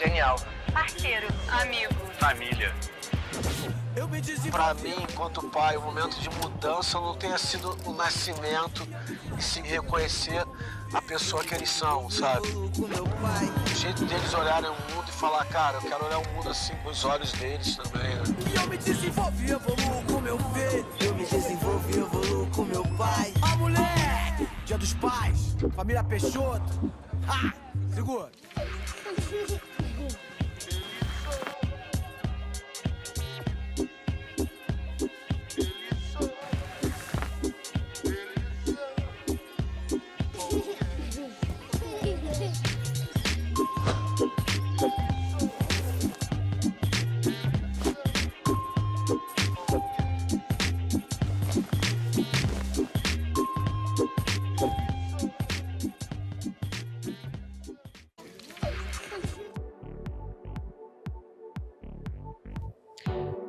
Genial. Parceiro, amigo, Família. Para mim, enquanto pai, o momento de mudança não tenha sido o nascimento e sim reconhecer a pessoa que eles são, sabe? O jeito deles olharem o mundo e falar, cara, eu quero olhar o mundo assim com os olhos deles também, né? E eu me desenvolvo e evoluo com meu filho. Eu me desenvolvo e evoluo com meu pai. A moleque, Dia dos Pais, família Peixoto. Ha! Segura.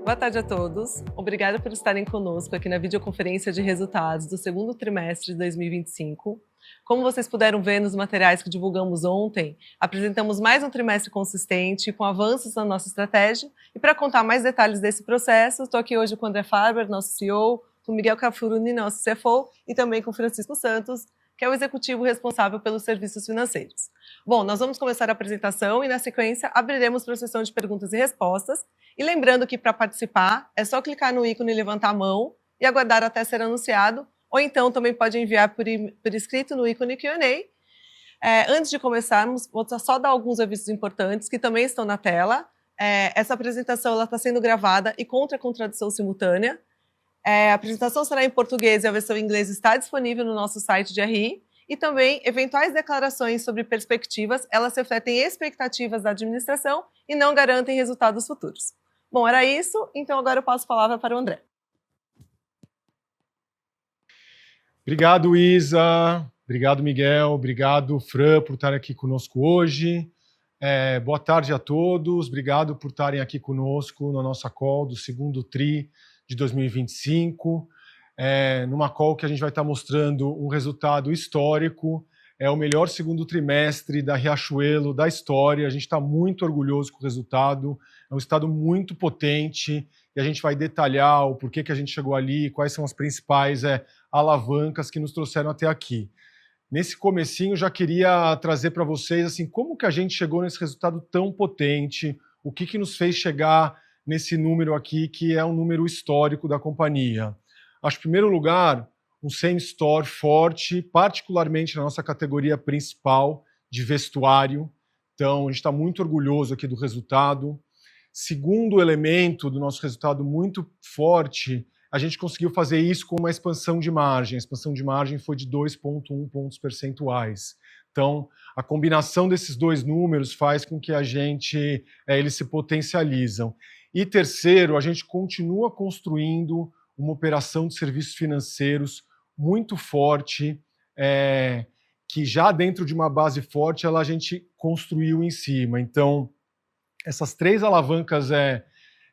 Boa tarde a todos. Obrigada por estarem conosco aqui na videoconferência de resultados do segundo trimestre de 2025. Como vocês puderam ver nos materiais que divulgamos ontem, apresentamos mais um trimestre consistente, com avanços na nossa estratégia. E para contar mais detalhes desse processo, estou aqui hoje com o André Farber, nosso CEO, com o Miguel Cafuruni, nosso CFO, e também com o Francisco Santos, que é o executivo responsável pelos serviços financeiros. Bom, nós vamos começar a apresentação e, na sequência, abriremos para a sessão de perguntas e respostas. E lembrando que, para participar, é só clicar no ícone e levantar a mão e aguardar até ser anunciado, ou então também pode enviar por escrito no ícone Q&A. Antes de começarmos, vou só dar alguns avisos importantes que também estão na tela. Essa apresentação está sendo gravada e contra com tradução simultânea. A apresentação será em português e a versão em inglês está disponível no nosso site de RI. E também, eventuais declarações sobre perspectivas, elas refletem expectativas da administração e não garantem resultados futuros. Bom, era isso, então agora eu passo a palavra para o André. Obrigado, Isa. Obrigado, Miguel. Obrigado, Fran, por estar aqui conosco hoje. Boa tarde a todos. Obrigado por estarem aqui conosco na nossa call do segundo TRI de 2025. Numa call que a gente vai estar mostrando um resultado histórico. É o melhor segundo trimestre da Riachuelo da história. A gente está muito orgulhoso com o resultado. É um resultado muito potente e a gente vai detalhar o porquê que a gente chegou ali, quais são as principais alavancas que nos trouxeram até aqui. Nesse comecinho, já queria trazer para vocês assim, como que a gente chegou nesse resultado tão potente, o que nos fez chegar nesse número aqui, que é um número histórico da companhia. Acho, em primeiro lugar, um same-store forte, particularmente na nossa categoria principal de vestuário. Então, a gente está muito orgulhoso aqui do resultado. Segundo elemento do nosso resultado muito forte, a gente conseguiu fazer isso com uma expansão de margem. A expansão de margem foi de 2,1 pontos percentuais. Então, a combinação desses dois números faz com que a gente, eles se potencializam. E terceiro, a gente continua construindo uma operação de serviços financeiros muito forte, que já dentro de uma base forte, a gente construiu em cima. Então, essas três alavancas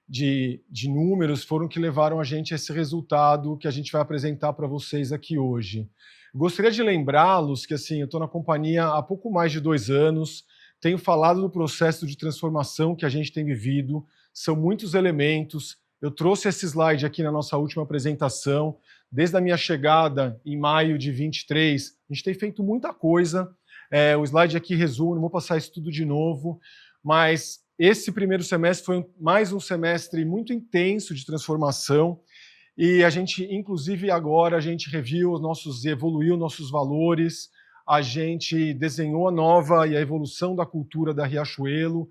de números foram que levaram a gente a esse resultado que a gente vai apresentar para vocês aqui hoje. Gostaria de lembrá-los que assim, eu estou na companhia há pouco mais de 2 anos, tenho falado do processo de transformação que a gente tem vivido, são muitos elementos. Eu trouxe esse slide aqui na nossa última apresentação. Desde a minha chegada em maio de 23, a gente tem feito muita coisa. O slide aqui resume, não vou passar isso tudo de novo, mas esse primeiro semestre foi mais um semestre muito intenso de transformação e a gente, inclusive agora, a gente evoluiu nossos valores, a gente desenhou a nova e a evolução da cultura da Riachuelo,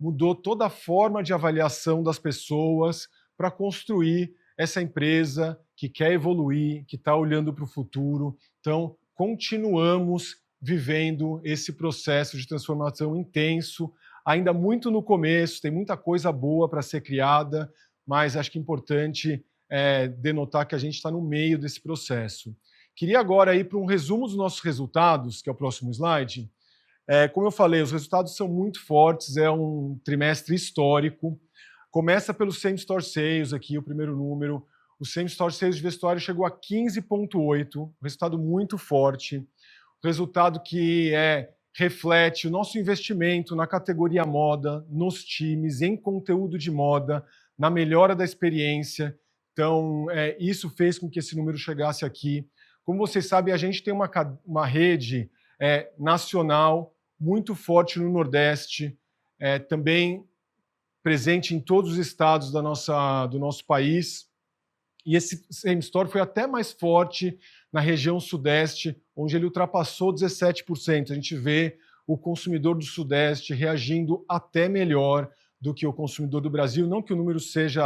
mudou toda a forma de avaliação das pessoas para construir essa empresa que quer evoluir, que está olhando para o futuro. Então, continuamos vivendo esse processo de transformação intenso, ainda muito no começo, tem muita coisa boa para ser criada, mas acho que é importante denotar que a gente está no meio desse processo. Queria agora ir para um resumo dos nossos resultados, que é o próximo slide. Como eu falei, os resultados são muito fortes, é um trimestre histórico. Começa pelo same-store sales aqui, o primeiro número. O same-store sales de vestuário chegou a 15,8, um resultado muito forte. Um resultado que é reflete o nosso investimento na categoria moda, nos times, em conteúdo de moda, na melhora da experiência. Então, isso fez com que esse número chegasse aqui. Como vocês sabem, a gente tem uma rede nacional muito forte no Nordeste, também presente em todos os estados do nosso país. E esse same store foi até mais forte na região Sudeste, onde ele ultrapassou 17%. A gente vê o consumidor do Sudeste reagindo até melhor do que o consumidor do Brasil. Não que o número seja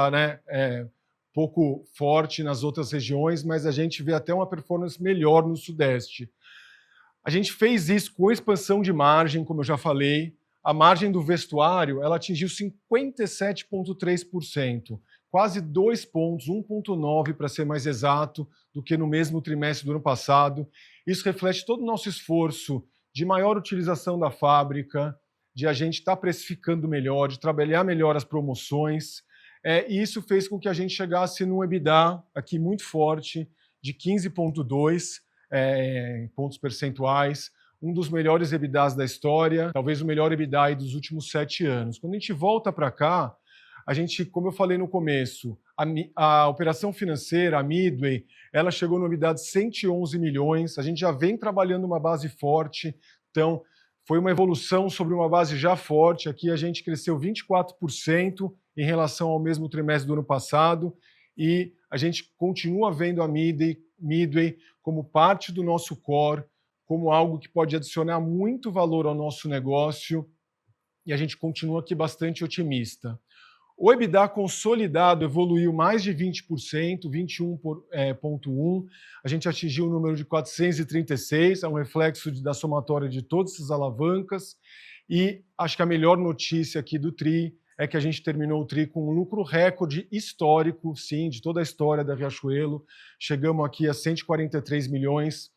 pouco forte nas outras regiões, mas a gente vê até uma performance melhor no Sudeste. A gente fez isso com expansão de margem, como eu já falei. A margem do vestuário ela atingiu 57,3%, quase 2 pontos, 1,9 para ser mais exato, do que no mesmo trimestre do ano passado. Isso reflete todo o nosso esforço de maior utilização da fábrica, de a gente estar precificando melhor, de trabalhar melhor as promoções. E isso fez com que a gente chegasse num EBITDA aqui muito forte, de 15,2 pontos percentuais, um dos melhores EBITDAs da história, talvez o melhor EBITDA aí dos últimos 7 anos. Quando a gente volta para cá, a gente, como eu falei no começo, a operação financeira, a Midway, ela chegou no EBITDA de 111 milhões, a gente já vem trabalhando uma base forte, então foi uma evolução sobre uma base já forte. Aqui a gente cresceu 24% em relação ao mesmo trimestre do ano passado e a gente continua vendo a Midway como parte do nosso core, como algo que pode adicionar muito valor ao nosso negócio e a gente continua aqui bastante otimista. O EBITDA consolidado evoluiu mais de 20%, 21,1%. A gente atingiu o número de 436, é um reflexo da somatória de todas essas alavancas. E acho que a melhor notícia aqui do TRI é que a gente terminou o TRI com um lucro recorde histórico, sim, de toda a história da Riachuelo. Chegamos aqui a 143 milhões,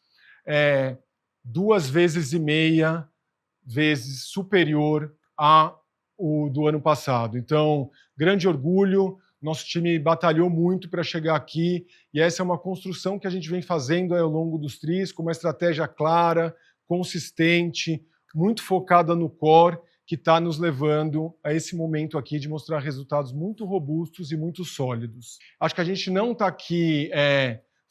2,5 vezes superior o do ano passado. Então, grande orgulho, nosso time batalhou muito para chegar aqui e essa é uma construção que a gente vem fazendo ao longo dos TRIs, com uma estratégia clara, consistente, muito focada no core, que está nos levando a esse momento aqui de mostrar resultados muito robustos e muito sólidos. Acho que a gente não está aqui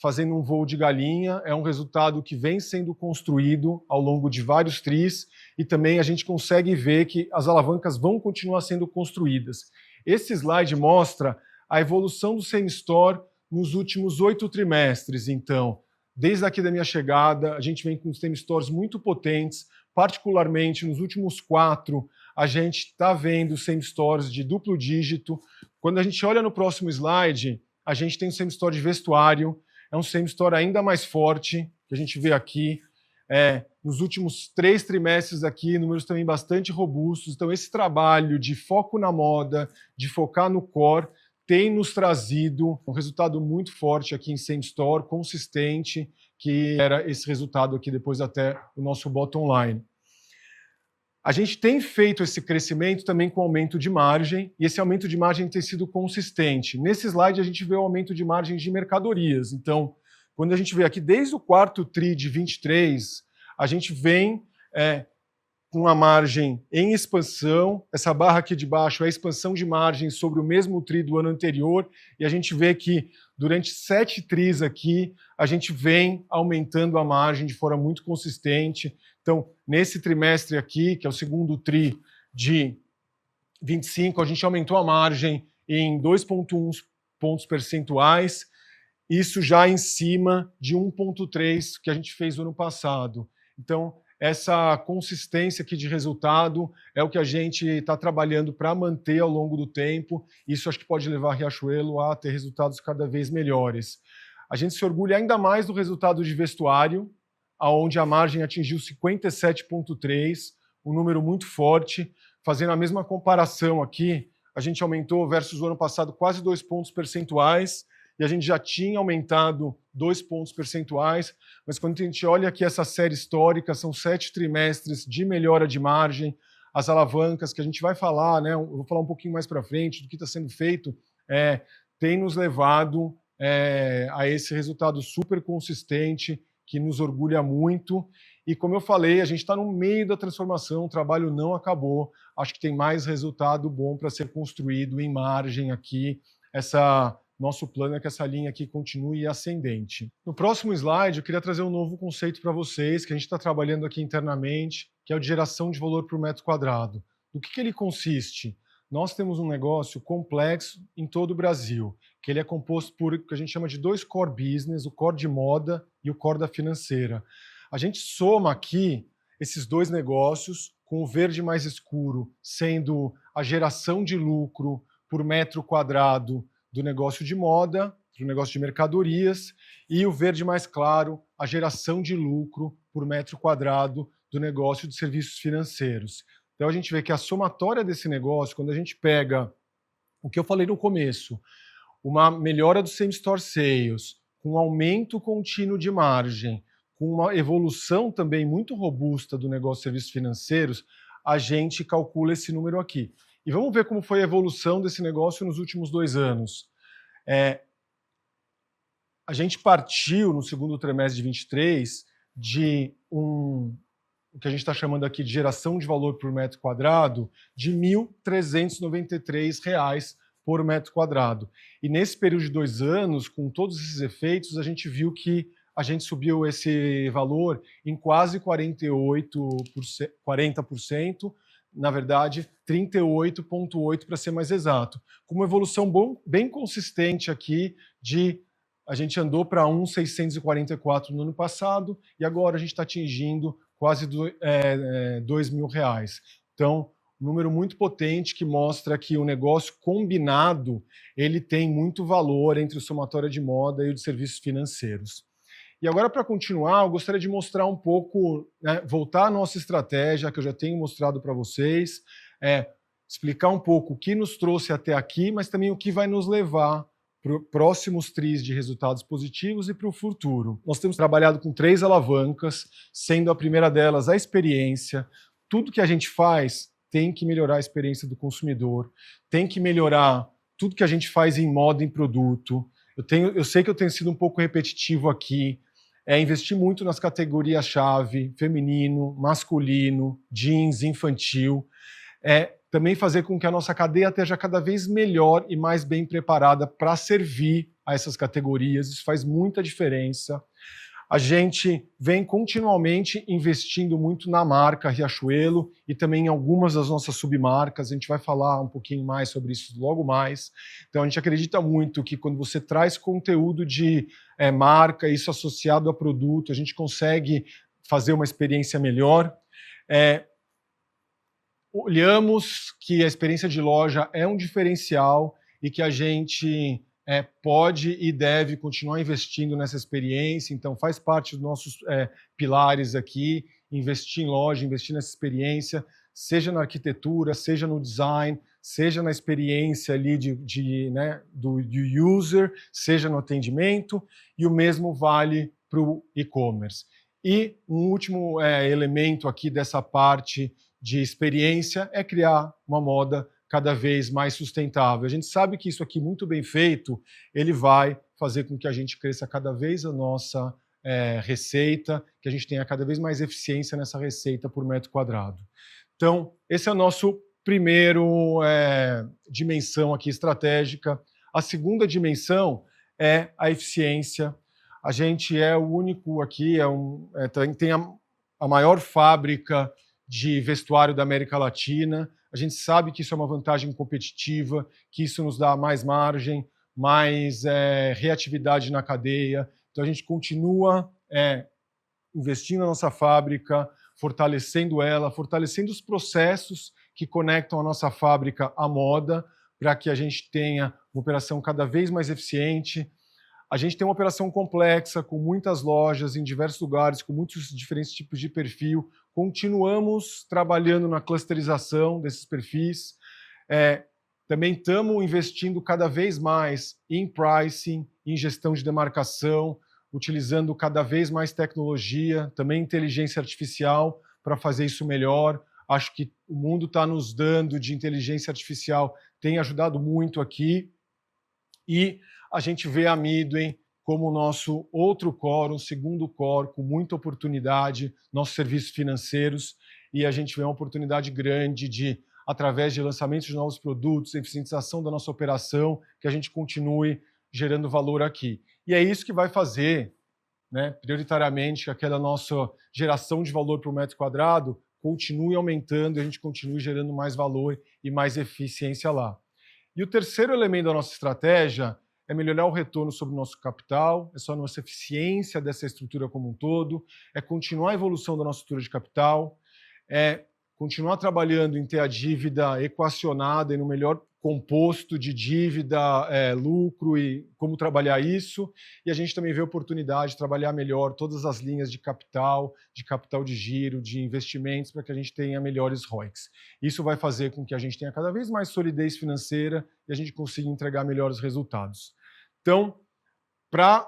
fazendo um voo de galinha, é um resultado que vem sendo construído ao longo de vários TRIs e também a gente consegue ver que as alavancas vão continuar sendo construídas. Esse slide mostra a evolução do same store nos últimos 8 trimestres. Então, desde aqui da minha chegada, a gente vem com same stores muito potentes, particularmente nos últimos 4, a gente está vendo same stores de duplo dígito. Quando a gente olha no próximo slide, a gente tem o same store de vestuário, é um same store ainda mais forte, que a gente vê aqui. Nos últimos 3 trimestres aqui, números também bastante robustos. Então, esse trabalho de foco na moda, de focar no core, tem nos trazido um resultado muito forte aqui em same store, consistente, que era esse resultado aqui depois até o nosso bottom line. A gente tem feito esse crescimento também com aumento de margem, e esse aumento de margem tem sido consistente. Nesse slide, a gente vê o aumento de margem de mercadorias. Então, quando a gente vê aqui, desde o quarto TRI de 23, a gente vem com a margem em expansão. Essa barra aqui de baixo é a expansão de margem sobre o mesmo TRI do ano anterior, e a gente vê que durante 7 TRIs aqui, a gente vem aumentando a margem de forma muito consistente. Então, nesse trimestre aqui, que é o segundo TRI de 25, a gente aumentou a margem em 2,1 pontos percentuais, isso já em cima de 1,3 que a gente fez no ano passado. Então, essa consistência aqui de resultado é o que a gente está trabalhando para manter ao longo do tempo. Isso acho que pode levar a Riachuelo a ter resultados cada vez melhores. A gente se orgulha ainda mais do resultado de vestuário, onde a margem atingiu 57,3, um número muito forte. Fazendo a mesma comparação aqui, a gente aumentou versus o ano passado quase 2 pontos percentuais, e a gente já tinha aumentado 2 pontos percentuais, mas quando a gente olha aqui essa série histórica, são 7 trimestres de melhora de margem, as alavancas que a gente vai falar, né, eu vou falar um pouquinho mais para frente do que está sendo feito, tem nos levado a esse resultado super consistente, que nos orgulha muito, E como eu falei, a gente está no meio da transformação, o trabalho não acabou. Acho que tem mais resultado bom para ser construído em margem aqui. Nosso plano é que essa linha aqui continue ascendente. No próximo slide, eu queria trazer um novo conceito para vocês, que a gente está trabalhando aqui internamente, que é o de geração de valor por metro quadrado. Do que ele consiste? Nós temos um negócio complexo em todo o Brasil, que ele é composto por o que a gente chama de 2 core business, o core de moda e o core da financeira. A gente soma aqui esses 2 negócios, com o verde mais escuro sendo a geração de lucro por metro quadrado do negócio de moda, do negócio de mercadorias, e o verde mais claro, a geração de lucro por metro quadrado do negócio de serviços financeiros. Então a gente vê que a somatória desse negócio, quando a gente pega o que eu falei no começo, uma melhora do same-store sales, com um aumento contínuo de margem, com uma evolução também muito robusta do negócio de serviços financeiros, a gente calcula esse número aqui. E vamos ver como foi a evolução desse negócio nos últimos 2 anos. A gente partiu no segundo trimestre de 23 de o que a gente está chamando aqui de geração de valor por metro quadrado de R$ 1.393 por metro quadrado. E nesse período de 2 anos, com todos esses efeitos, a gente viu que a gente subiu esse valor em quase 40%, na verdade, 38,8% para ser mais exato. Com uma evolução bem consistente aqui a gente andou para 1.644 no ano passado e agora a gente está atingindo quase R$2.000. Então, um número muito potente que mostra que o negócio combinado ele tem muito valor entre o somatório de moda e o de serviços financeiros. E agora, para continuar, eu gostaria de mostrar um pouco, voltar à nossa estratégia, que eu já tenho mostrado para vocês, explicar um pouco o que nos trouxe até aqui, mas também o que vai nos levar para os próximos tris de resultados positivos e para o futuro. Nós temos trabalhado com 3 alavancas, sendo a primeira delas a experiência. Tudo que a gente faz tem que melhorar a experiência do consumidor, tem que melhorar tudo que a gente faz em moda, em produto. Eu sei que eu tenho sido um pouco repetitivo aqui, investir muito nas categorias-chave, feminino, masculino, jeans, infantil, também fazer com que a nossa cadeia esteja cada vez melhor e mais bem preparada para servir a essas categorias. Isso faz muita diferença. A gente vem continuamente investindo muito na marca Riachuelo e também em algumas das nossas submarcas. A gente vai falar um pouquinho mais sobre isso logo mais. Então, a gente acredita muito que quando você traz conteúdo de marca, isso associado a produto, a gente consegue fazer uma experiência melhor. Olhamos que a experiência de loja é um diferencial e que a gente pode e deve continuar investindo nessa experiência, então faz parte dos nossos pilares aqui, investir em loja, investir nessa experiência, seja na arquitetura, seja no design, seja na experiência ali do user, seja no atendimento, e o mesmo vale para o e-commerce. E um último elemento aqui dessa parte de experiência é criar uma moda cada vez mais sustentável. A gente sabe que isso aqui, muito bem feito, ele vai fazer com que a gente cresça cada vez a nossa receita, que a gente tenha cada vez mais eficiência nessa receita por metro quadrado. Então, esse é o nosso primeiro dimensão aqui estratégica. A segunda dimensão é a eficiência. A gente é o único aqui, tem a maior fábrica de vestuário da América Latina. A gente sabe que isso é uma vantagem competitiva, que isso nos dá mais margem, mais reatividade na cadeia. Então, a gente continua investindo na nossa fábrica, fortalecendo ela, fortalecendo os processos que conectam a nossa fábrica à moda, para que a gente tenha uma operação cada vez mais eficiente. A gente tem uma operação complexa, com muitas lojas em diversos lugares, com muitos diferentes tipos de perfil. Continuamos trabalhando na clusterização desses perfis. Também estamos investindo cada vez mais em pricing, em gestão de demarcação, utilizando cada vez mais tecnologia, também inteligência artificial para fazer isso melhor. Acho que o mundo está nos dando de inteligência artificial, tem ajudado muito aqui. E a gente vê a Midway como o nosso outro core, um segundo core, com muita oportunidade, nossos serviços financeiros, e a gente vê uma oportunidade grande de, através de lançamentos de novos produtos, eficientização da nossa operação, que a gente continue gerando valor aqui. E é isso que vai fazer, né, prioritariamente, que aquela nossa geração de valor por metro quadrado continue aumentando e a gente continue gerando mais valor e mais eficiência lá. E o terceiro elemento da nossa estratégia é melhorar o retorno sobre o nosso capital, é só a nossa eficiência dessa estrutura como um todo, é continuar a evolução da nossa estrutura de capital, é continuar trabalhando em ter a dívida equacionada e no melhor composto de dívida, lucro e como trabalhar isso. E a gente também vê a oportunidade de trabalhar melhor todas as linhas de capital de giro, de investimentos, para que a gente tenha melhores ROICs. Isso vai fazer com que a gente tenha cada vez mais solidez financeira e a gente consiga entregar melhores resultados. Então, para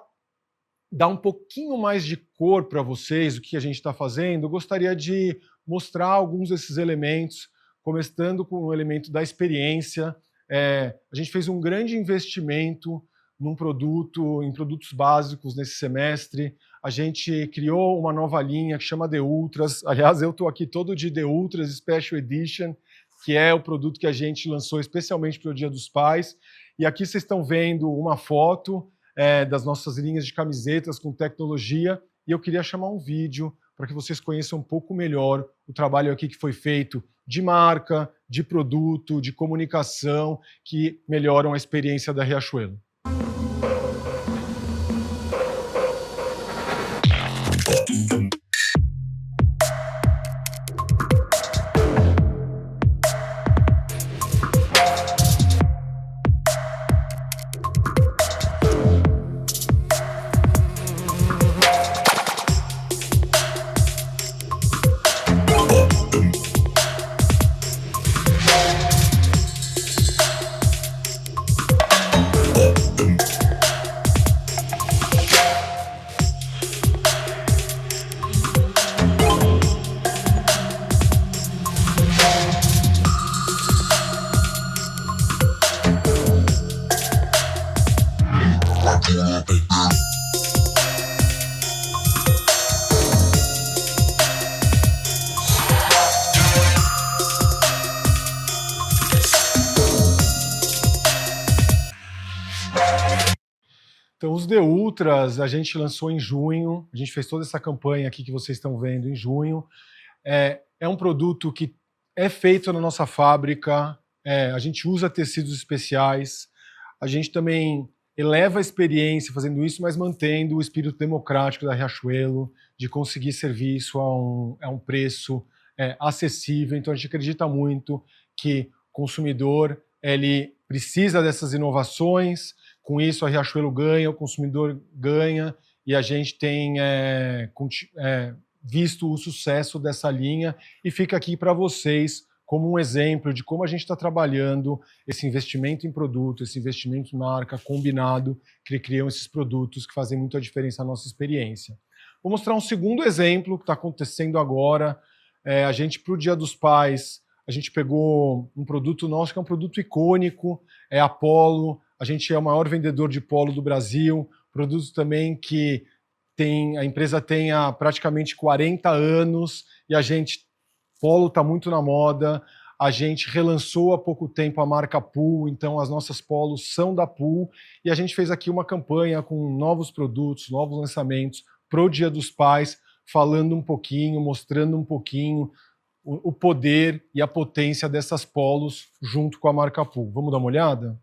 dar um pouquinho mais de cor para vocês, o que a gente está fazendo, eu gostaria de mostrar alguns desses elementos, começando com o elemento da experiência. A gente fez um grande investimento em produtos básicos nesse semestre. A gente criou uma nova linha que chama The Ultras. Aliás, eu estou aqui todo de The Ultras Special Edition, que é o produto que a gente lançou especialmente para o Dia dos Pais. E aqui vocês estão vendo uma foto das nossas linhas de camisetas com tecnologia. E eu queria chamar um vídeo para que vocês conheçam um pouco melhor o trabalho aqui que foi feito de marca, de produto, de comunicação, que melhoram a experiência da Riachuelo. Então, os The Ultras a gente lançou em junho, a gente fez toda essa campanha aqui que vocês estão vendo em junho. É um produto que é feito na nossa fábrica, a gente usa tecidos especiais, a gente também eleva a experiência fazendo isso, mas mantendo o espírito democrático da Riachuelo, de conseguir servir isso a um preço acessível. Então, a gente acredita muito que o consumidor ele precisa dessas inovações. Com isso, a Riachuelo ganha, o consumidor ganha, e a gente tem visto o sucesso dessa linha, e fica aqui para vocês como um exemplo de como a gente está trabalhando esse investimento em produto, esse investimento em marca combinado, que criam esses produtos que fazem muita diferença na nossa experiência. Vou mostrar um segundo exemplo que está acontecendo agora. A gente, para o Dia dos Pais, a gente pegou um produto nosso que é um produto icônico, é a Polo. A gente é o maior vendedor de polo do Brasil, produto também que a empresa tem há praticamente 40 anos, e polo está muito na moda. A gente relançou há pouco tempo a marca Pool, então as nossas polos são da Pool, e a gente fez aqui uma campanha com novos produtos, novos lançamentos para o Dia dos Pais, falando um pouquinho, mostrando um pouquinho o poder e a potência dessas polos junto com a marca Pool. Vamos dar uma olhada?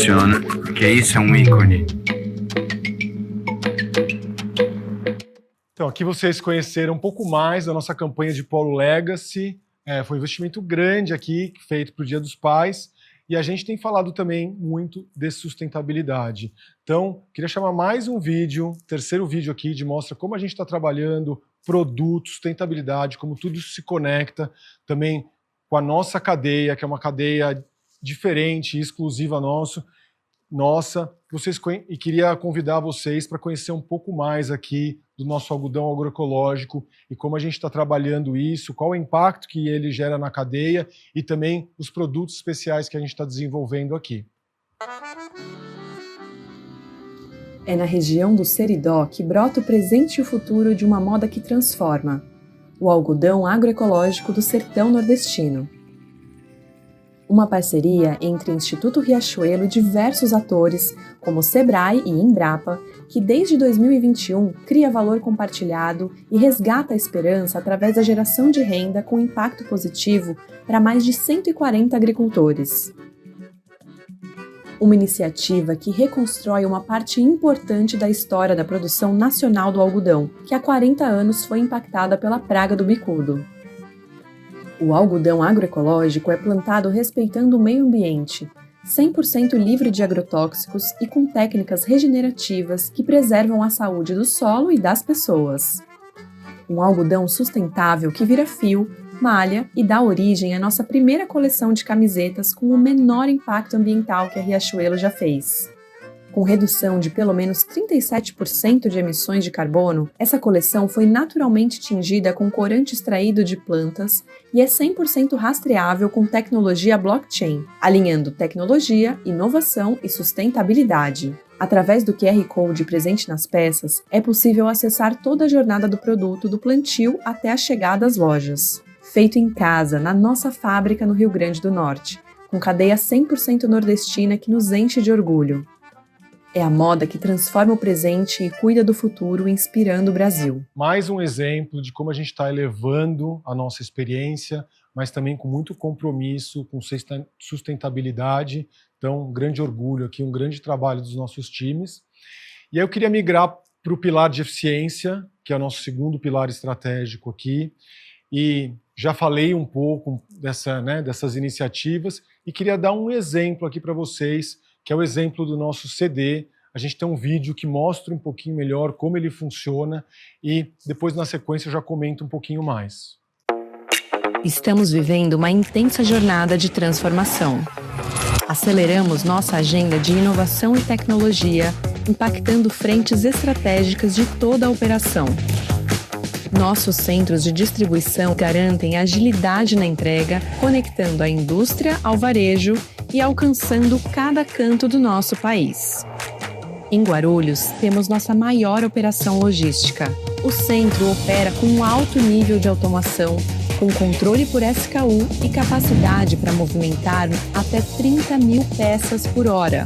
emociona, porque isso é um ícone. Então, aqui vocês conheceram um pouco mais da nossa campanha de Polo Legacy. Foi um investimento grande aqui, feito para o Dia dos Pais. E a gente tem falado também muito de sustentabilidade. Então, queria chamar mais um vídeo, terceiro vídeo aqui, de mostra como a gente está trabalhando produto, sustentabilidade, como tudo isso se conecta também com a nossa cadeia, que é uma cadeia diferente, exclusiva nossa. E queria convidar vocês para conhecer um pouco mais aqui do nosso algodão agroecológico e como a gente está trabalhando isso, qual o impacto que ele gera na cadeia e também os produtos especiais que a gente está desenvolvendo aqui. É na região do Seridó que brota o presente e o futuro de uma moda que transforma: o algodão agroecológico do sertão nordestino. Uma parceria entre Instituto Riachuelo e diversos atores, como Sebrae e Embrapa, que desde 2021 cria valor compartilhado e resgata a esperança através da geração de renda com impacto positivo para mais de 140 agricultores. Uma iniciativa que reconstrói uma parte importante da história da produção nacional do algodão, que há 40 anos foi impactada pela praga do bicudo. O algodão agroecológico é plantado respeitando o meio ambiente, 100% livre de agrotóxicos e com técnicas regenerativas que preservam a saúde do solo e das pessoas. Um algodão sustentável que vira fio, malha e dá origem à nossa primeira coleção de camisetas com o menor impacto ambiental que a Riachuelo já fez. Com redução de pelo menos 37% de emissões de carbono, essa coleção foi naturalmente tingida com corante extraído de plantas e é 100% rastreável com tecnologia blockchain, alinhando tecnologia, inovação e sustentabilidade. Através do QR Code presente nas peças, é possível acessar toda a jornada do produto do plantio até a chegada às lojas. Feito em casa, na nossa fábrica no Rio Grande do Norte, com cadeia 100% nordestina que nos enche de orgulho. É a moda que transforma o presente e cuida do futuro, inspirando o Brasil. Mais um exemplo de como a gente está elevando a nossa experiência, mas também com muito compromisso, com sustentabilidade. Então, um grande orgulho aqui, um grande trabalho dos nossos times. E aí eu queria migrar para o pilar de eficiência, que é o nosso segundo pilar estratégico aqui. E já falei um pouco dessas iniciativas e queria dar um exemplo aqui para vocês, que é o exemplo do nosso CD. A gente tem um vídeo que mostra um pouquinho melhor como ele funciona e depois, na sequência, eu já comento um pouquinho mais. Estamos vivendo uma intensa jornada de transformação. Aceleramos nossa agenda de inovação e tecnologia, impactando frentes estratégicas de toda a operação. Nossos centros de distribuição garantem agilidade na entrega, conectando a indústria ao varejo e alcançando cada canto do nosso país. Em Guarulhos, temos nossa maior operação logística. O centro opera com um alto nível de automação, com controle por SKU e capacidade para movimentar até 30 mil peças por hora.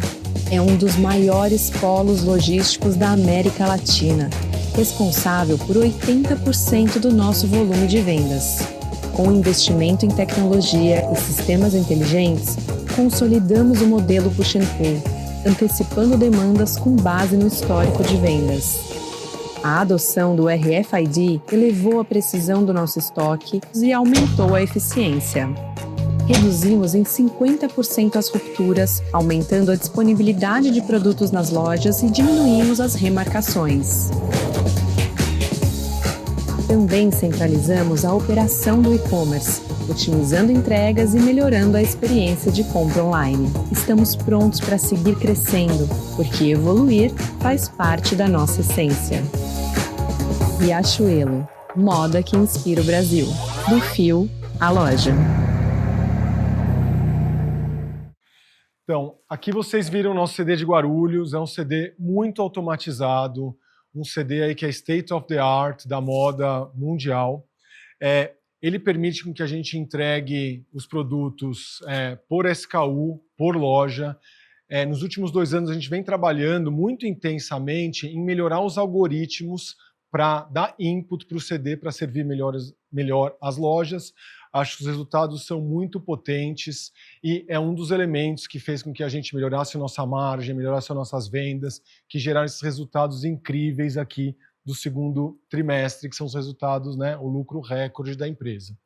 É um dos maiores polos logísticos da América Latina, responsável por 80% do nosso volume de vendas. Com investimento em tecnologia e sistemas inteligentes, consolidamos o modelo push and pull, antecipando demandas com base no histórico de vendas. A adoção do RFID elevou a precisão do nosso estoque e aumentou a eficiência. Reduzimos em 50% as rupturas, aumentando a disponibilidade de produtos nas lojas e diminuímos as remarcações. Também centralizamos a operação do e-commerce, otimizando entregas e melhorando a experiência de compra online. Estamos prontos para seguir crescendo, porque evoluir faz parte da nossa essência. Riachuelo, moda que inspira o Brasil. Do fio à loja. Então, aqui vocês viram o nosso CD de Guarulhos, é um CD muito automatizado, um CD aí que é state of the art da moda mundial. Ele permite com que a gente entregue os produtos por SKU, por loja. Nos últimos 2 anos a gente vem trabalhando muito intensamente em melhorar os algoritmos para dar input para o CD para servir melhor as lojas. Acho que os resultados são muito potentes e é um dos elementos que fez com que a gente melhorasse a nossa margem, melhorasse as nossas vendas, que geraram esses resultados incríveis aqui do segundo trimestre, que são os resultados, né, o lucro recorde da empresa.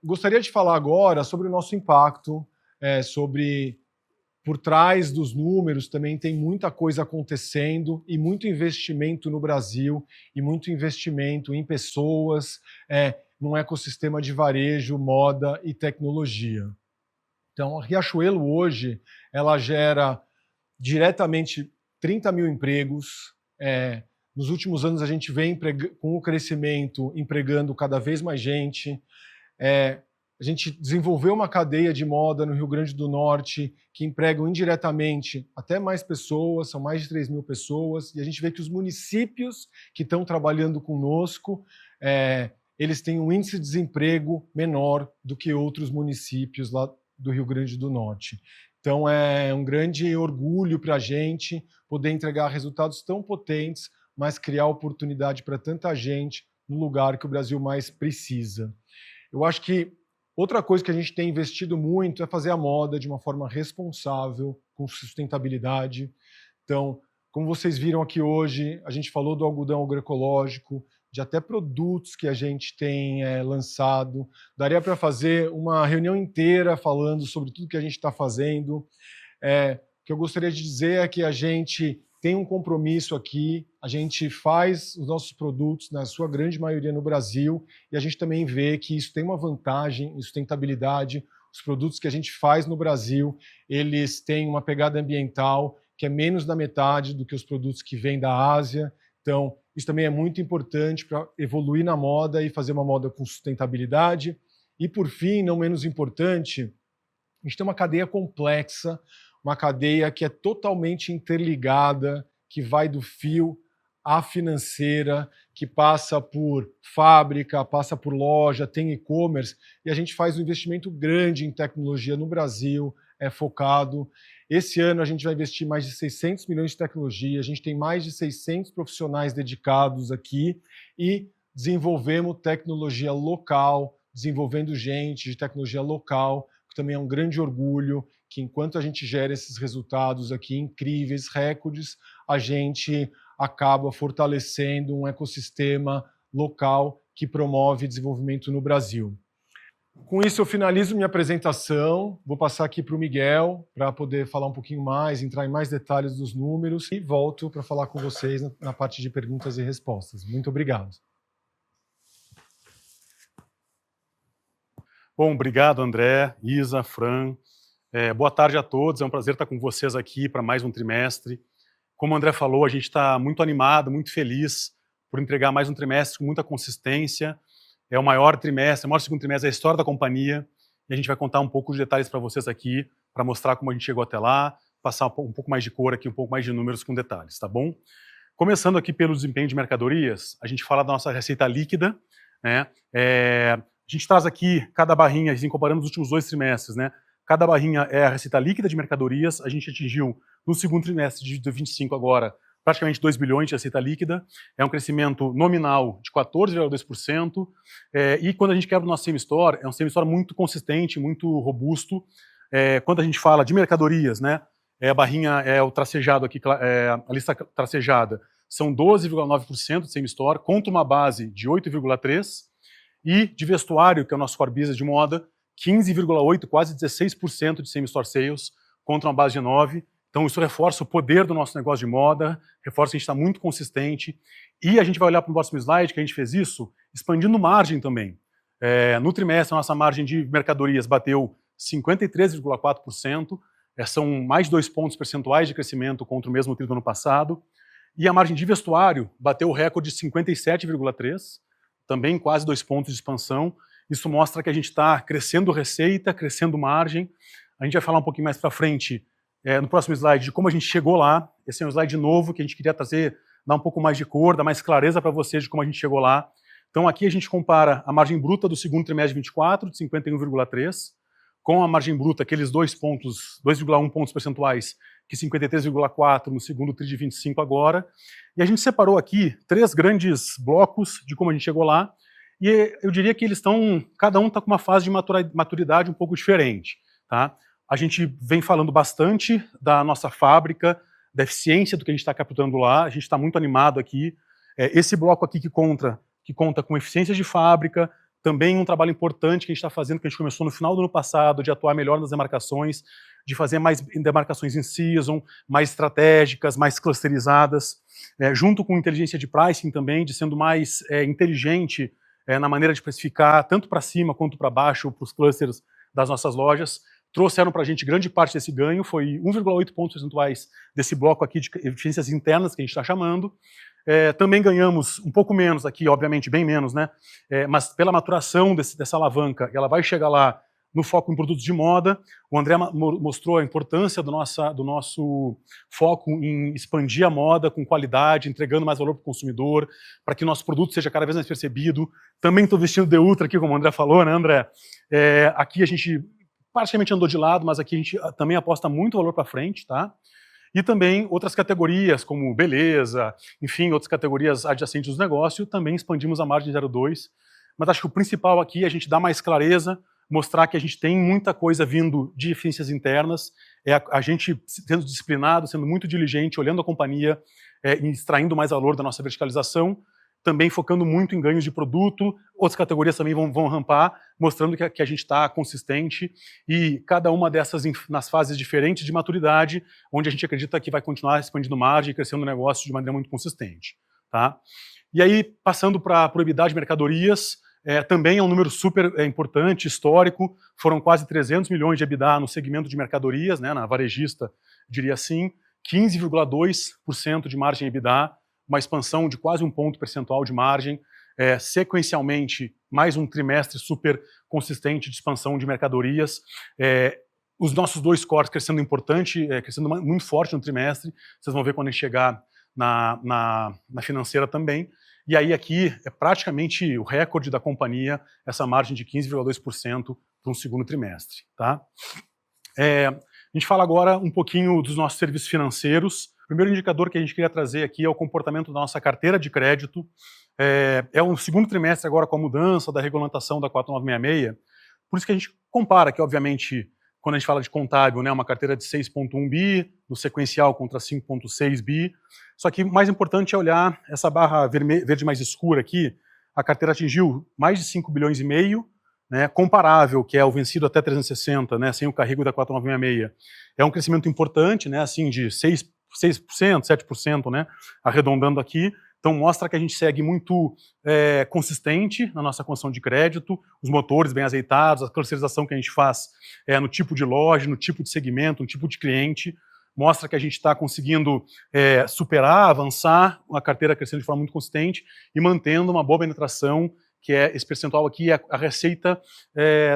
Gostaria de falar agora sobre o nosso impacto, sobre por trás dos números também tem muita coisa acontecendo e muito investimento no Brasil e muito investimento em pessoas, num ecossistema de varejo, moda e tecnologia. Então, a Riachuelo hoje, ela gera diretamente 30 mil empregos. Nos últimos anos a gente vem com o crescimento empregando cada vez mais gente. A gente desenvolveu uma cadeia de moda no Rio Grande do Norte que empregam indiretamente até mais pessoas, são mais de 3 mil pessoas, e a gente vê que os municípios que estão trabalhando conosco, eles têm um índice de desemprego menor do que outros municípios lá do Rio Grande do Norte. Então é um grande orgulho para a gente poder entregar resultados tão potentes, mas criar oportunidade para tanta gente no lugar que o Brasil mais precisa. Eu acho que outra coisa que a gente tem investido muito é fazer a moda de uma forma responsável, com sustentabilidade. Então, como vocês viram aqui hoje, a gente falou do algodão agroecológico, de até produtos que a gente tem lançado. Daria para fazer uma reunião inteira falando sobre tudo que a gente está fazendo. O que eu gostaria de dizer é que a gente tem um compromisso aqui, a gente faz os nossos produtos, na sua grande maioria, no Brasil, e a gente também vê que isso tem uma vantagem em sustentabilidade. Os produtos que a gente faz no Brasil, eles têm uma pegada ambiental que é menos da metade do que os produtos que vêm da Ásia. Então, isso também é muito importante para evoluir na moda e fazer uma moda com sustentabilidade. E, por fim, não menos importante, a gente tem uma cadeia complexa, uma cadeia que é totalmente interligada, que vai do fio à financeira, que passa por fábrica, passa por loja, tem e-commerce, e a gente faz um investimento grande em tecnologia no Brasil, focado. Esse ano a gente vai investir mais de 600 milhões de tecnologia, a gente tem mais de 600 profissionais dedicados aqui e desenvolvemos tecnologia local, desenvolvendo gente de tecnologia local, que também é um grande orgulho, que enquanto a gente gera esses resultados aqui incríveis, recordes, a gente acaba fortalecendo um ecossistema local que promove desenvolvimento no Brasil. Com isso, eu finalizo minha apresentação. Vou passar aqui para o Miguel, para poder falar um pouquinho mais, entrar em mais detalhes dos números, e volto para falar com vocês na parte de perguntas e respostas. Muito obrigado. Bom, obrigado, André, Isa, Fran. Boa tarde a todos, é um prazer estar com vocês aqui para mais um trimestre. Como o André falou, a gente está muito animado, muito feliz por entregar mais um trimestre com muita consistência. É o maior trimestre, o maior segundo trimestre da história da companhia, e a gente vai contar um pouco de detalhes para vocês aqui, para mostrar como a gente chegou até lá, passar um pouco mais de cor aqui, um pouco mais de números com detalhes, tá bom? Começando aqui pelo desempenho de mercadorias, a gente fala da nossa receita líquida, né? A gente traz aqui cada barrinha, assim, comparando os últimos 2 trimestres, né? Cada barrinha é a receita líquida de mercadorias. A gente atingiu, no segundo trimestre de 2025 agora, praticamente 2 bilhões de receita líquida. É um crescimento nominal de 14,2%. E quando a gente quebra o nosso same-store, é um same-store muito consistente, muito robusto. Quando a gente fala de mercadorias, né? A barrinha é o tracejado aqui, a lista tracejada, são 12,9% de same-store, contra uma base de 8,3%. E de vestuário, que é o nosso core business de moda, 15,8%, quase 16% de same-store sales, contra uma base de 9%. Então isso reforça o poder do nosso negócio de moda, reforça que a gente está muito consistente. E a gente vai olhar para o próximo slide, que a gente fez isso, expandindo margem também. No trimestre, a nossa margem de mercadorias bateu 53,4%, são mais de 2 pontos percentuais de crescimento contra o mesmo período do ano passado. E a margem de vestuário bateu o recorde de 57,3%, também quase 2 pontos de expansão. Isso mostra que a gente está crescendo receita, crescendo margem. A gente vai falar um pouquinho mais para frente, no próximo slide, de como a gente chegou lá. Esse é um slide novo que a gente queria trazer, dar um pouco mais de cor, dar mais clareza para vocês de como a gente chegou lá. Então aqui a gente compara a margem bruta do segundo trimestre de 24, de 51,3%, com a margem bruta, aqueles 2,1 pontos percentuais, que 53,4% no segundo tri de 25 agora. E a gente separou aqui 3 grandes blocos de como a gente chegou lá. e eu diria que eles estão, cada um está com uma fase de maturidade um pouco diferente, tá? A gente vem falando bastante da nossa fábrica, da eficiência do que a gente está captando lá, a gente está muito animado aqui. Esse bloco aqui que conta com eficiência de fábrica, também um trabalho importante que a gente está fazendo, que a gente começou no final do ano passado, de atuar melhor nas demarcações, de fazer mais demarcações in season, mais estratégicas, mais clusterizadas, junto com inteligência de pricing também, de sendo mais inteligente na maneira de precificar, tanto para cima quanto para baixo, para os clusters das nossas lojas. Trouxeram para a gente grande parte desse ganho, foi 1,8 pontos percentuais desse bloco aqui de eficiências internas, que a gente está chamando. Também ganhamos um pouco menos aqui, obviamente bem menos, né? Mas pela maturação dessa alavanca, ela vai chegar lá no foco em produtos de moda. O André mostrou a importância do nosso foco em expandir a moda com qualidade, entregando mais valor para o consumidor, para que o nosso produto seja cada vez mais percebido. Também estou vestindo de Ultra aqui, como o André falou, né, André? Aqui a gente praticamente andou de lado, mas aqui a gente também aposta muito valor para frente, tá? E também outras categorias, como beleza, enfim, outras categorias adjacentes do negócio, também expandimos a margem 0,2. Mas acho que o principal aqui é a gente dar mais clareza, mostrar que a gente tem muita coisa vindo de eficiências internas, a gente sendo disciplinado, sendo muito diligente, olhando a companhia e extraindo mais valor da nossa verticalização, também focando muito em ganhos de produto, outras categorias também vão rampar, mostrando que a gente está consistente e cada uma dessas nas fases diferentes de maturidade, onde a gente acredita que vai continuar expandindo margem e crescendo o negócio de maneira muito consistente. Tá? E aí, passando para o EBITDA de mercadorias, também é um número super importante, histórico, foram quase 300 milhões de EBITDA no segmento de mercadorias, né, na varejista, diria assim, 15,2% de margem EBITDA, uma expansão de quase 1 ponto percentual de margem, sequencialmente, mais um trimestre super consistente de expansão de mercadorias, os nossos 2 cores crescendo crescendo muito forte no trimestre, vocês vão ver quando a gente chegar na financeira também, e aí aqui é praticamente o recorde da companhia, essa margem de 15,2% para um segundo trimestre. Tá? A gente fala agora um pouquinho dos nossos serviços financeiros. O primeiro indicador que a gente queria trazer aqui é o comportamento da nossa carteira de crédito. É um segundo trimestre agora com a mudança da regulamentação da 4966, por isso que a gente compara que, obviamente, quando a gente fala de contábil, né, uma carteira de 6,1 bi, no sequencial contra 5,6 bi, só que o mais importante é olhar essa barra verde mais escura aqui, a carteira atingiu mais de 5 bilhões e meio, né, comparável, que é o vencido até 360, né, sem o carrego da 4966, é um crescimento importante, né, assim, de 6%, 7%, né, arredondando aqui, então mostra que a gente segue muito consistente na nossa construção de crédito, os motores bem azeitados, a clusterização que a gente faz no tipo de loja, no tipo de segmento, no tipo de cliente, mostra que a gente está conseguindo superar, avançar, a carteira crescendo de forma muito consistente e mantendo uma boa penetração, que é esse percentual aqui, é a receita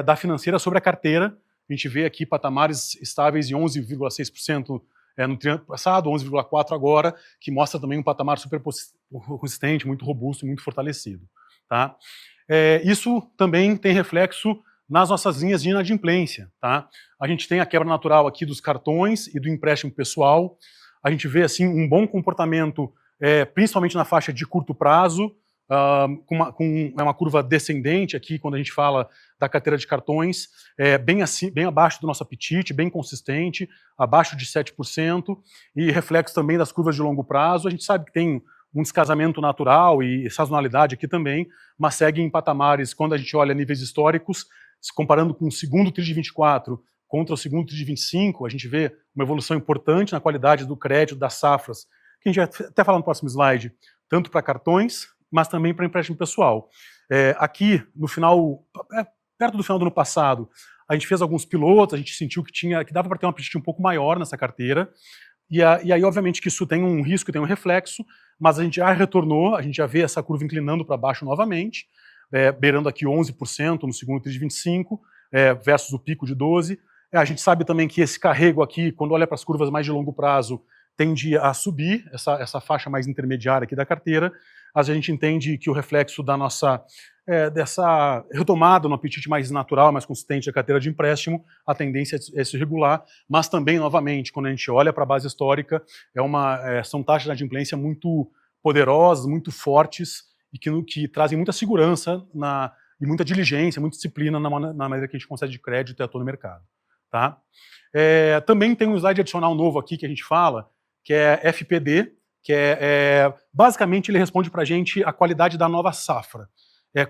da financeira sobre a carteira. A gente vê aqui patamares estáveis de 11,6% no trimestre passado, 11,4% agora, que mostra também um patamar super consistente, muito robusto e muito fortalecido. Tá? Isso também tem reflexo nas nossas linhas de inadimplência. Tá? A gente tem a quebra natural aqui dos cartões e do empréstimo pessoal. A gente vê assim, um bom comportamento, principalmente na faixa de curto prazo, com uma curva descendente aqui, quando a gente fala da carteira de cartões, bem abaixo do nosso apetite, bem consistente, abaixo de 7%, e reflexo também das curvas de longo prazo. A gente sabe que tem um descasamento natural e sazonalidade aqui também, mas segue em patamares, quando a gente olha níveis históricos, se comparando com o segundo TRI de 24 contra o segundo TRI de 25, a gente vê uma evolução importante na qualidade do crédito, das safras, que a gente vai até falar no próximo slide, tanto para cartões, mas também para empréstimo pessoal. Aqui, no final, perto do final do ano passado, a gente fez alguns pilotos, a gente sentiu que dava para ter um apetite um pouco maior nessa carteira, e aí, obviamente, que isso tem um risco, tem um reflexo, mas a gente já retornou, a gente já vê essa curva inclinando para baixo novamente, beirando aqui 11% no segundo TRI de 25, versus o pico de 12%. A gente sabe também que esse carrego aqui, quando olha para as curvas mais de longo prazo, tende a subir, essa faixa mais intermediária aqui da carteira. A gente entende que o reflexo da nossa dessa retomada no apetite mais natural, mais consistente da carteira de empréstimo, a tendência é se regular, mas também, novamente, quando a gente olha para a base histórica, são taxas de inadimplência muito poderosas, muito fortes, e que trazem muita segurança e muita diligência, muita disciplina na maneira que a gente concede de crédito e atua no mercado. Tá? Também tem um slide adicional novo aqui que a gente fala, que é FPD, que basicamente ele responde para a gente a qualidade da nova safra.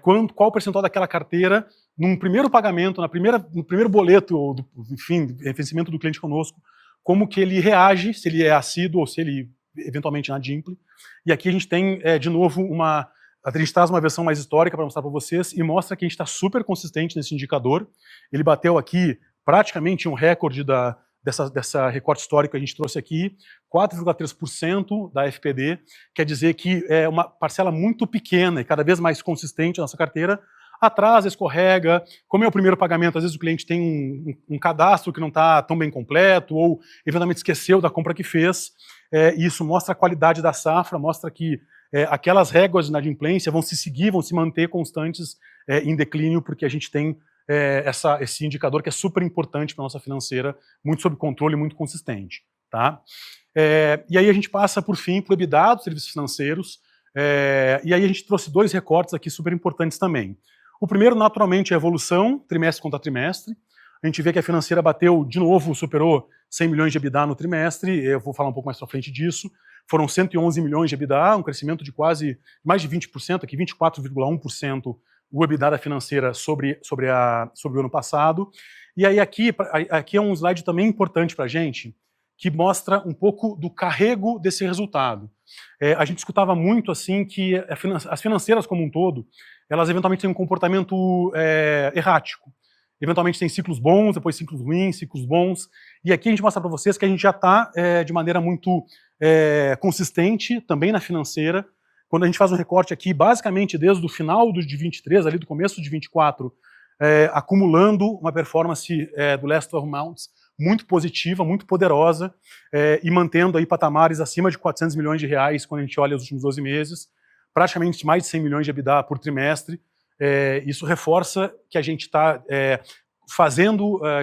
Qual o percentual daquela carteira, num primeiro pagamento, no primeiro boleto, enfim, vencimento do cliente conosco, como que ele reage, se ele é assíduo ou se ele eventualmente inadimple. E aqui a gente tem, de novo, a gente traz uma versão mais histórica para mostrar para vocês e mostra que a gente está super consistente nesse indicador. Ele bateu aqui praticamente um recorde dessa recorte histórico que a gente trouxe aqui, 4,3% da FPD, quer dizer que é uma parcela muito pequena e cada vez mais consistente na nossa carteira, atrasa, escorrega, como é o primeiro pagamento, às vezes o cliente tem um cadastro que não está tão bem completo, ou eventualmente esqueceu da compra que fez, e isso mostra a qualidade da safra, mostra que aquelas réguas de inadimplência vão se manter constantes em declínio, porque a gente tem esse indicador que é super importante para a nossa financeira, muito sob controle, muito consistente. Tá? E aí a gente passa, por fim, para o EBITDA dos serviços financeiros, e aí a gente trouxe 2 recortes aqui super importantes também. O primeiro, naturalmente, é a evolução, trimestre contra trimestre. A gente vê que a financeira bateu, de novo, superou 100 milhões de EBITDA no trimestre, eu vou falar um pouco mais para frente disso. Foram 111 milhões de EBITDA, um crescimento de mais de 20%, aqui 24,1% o EBITDA da financeira sobre o ano passado. E aí aqui é um slide também importante para a gente, que mostra um pouco do carrego desse resultado. A gente escutava muito assim que as financeiras como um todo, elas eventualmente têm um comportamento errático. Eventualmente tem ciclos bons, depois ciclos ruins, ciclos bons. E aqui a gente mostra para vocês que a gente já está de maneira muito consistente também na financeira. Quando a gente faz um recorte aqui, basicamente desde o final de 23, ali do começo de 24, acumulando uma performance do last 12 months muito positiva, muito poderosa, e mantendo aí patamares acima de 400 milhões de reais quando a gente olha os últimos 12 meses, praticamente mais de 100 milhões de EBITDA por trimestre. Isso reforça que a gente está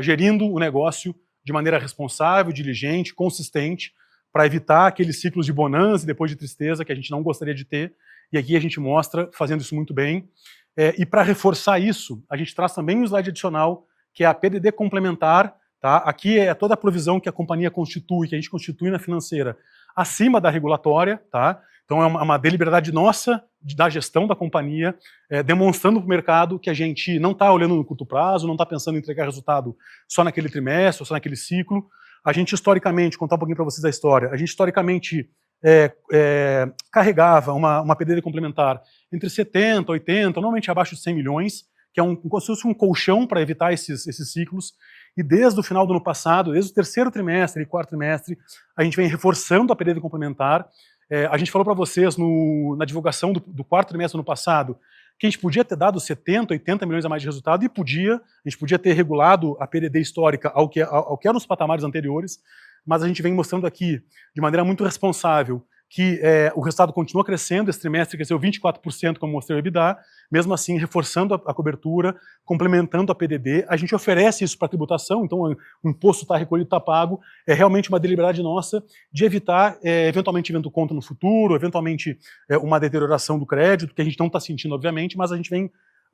gerindo o negócio de maneira responsável, diligente, consistente, para evitar aqueles ciclos de bonança e depois de tristeza que a gente não gostaria de ter. E aqui a gente mostra fazendo isso muito bem. E para reforçar isso, a gente traz também um slide adicional, que é a PDD complementar. Tá? Aqui é toda a provisão que a companhia constitui, que a gente constitui na financeira, acima da regulatória. Tá? Então é uma deliberalidade nossa, da gestão da companhia, demonstrando para o mercado que a gente não está olhando no curto prazo, não está pensando em entregar resultado só naquele trimestre, ou só naquele ciclo. A gente historicamente, contar um pouquinho para vocês da história, a gente historicamente carregava uma PDD complementar entre 70, 80, normalmente abaixo de 100 milhões, que é como se fosse um colchão para evitar esses ciclos. E desde o final do ano passado, desde o terceiro trimestre e quarto trimestre, a gente vem reforçando a PDD complementar. A gente falou para vocês na divulgação do quarto trimestre do ano passado que a gente podia ter dado 70, 80 milhões a mais de resultado, e a gente podia ter regulado a PDD histórica ao que eram os patamares anteriores, mas a gente vem mostrando aqui, de maneira muito responsável, que o resultado continua crescendo, esse trimestre cresceu 24%, como mostrei o EBITDA, mesmo assim reforçando a cobertura, complementando a PDD. A gente oferece isso para tributação, então o imposto está recolhido, está pago, é realmente uma deliberalidade nossa de evitar eventualmente evento contra no futuro, eventualmente uma deterioração do crédito, que a gente não está sentindo, obviamente, mas a gente vem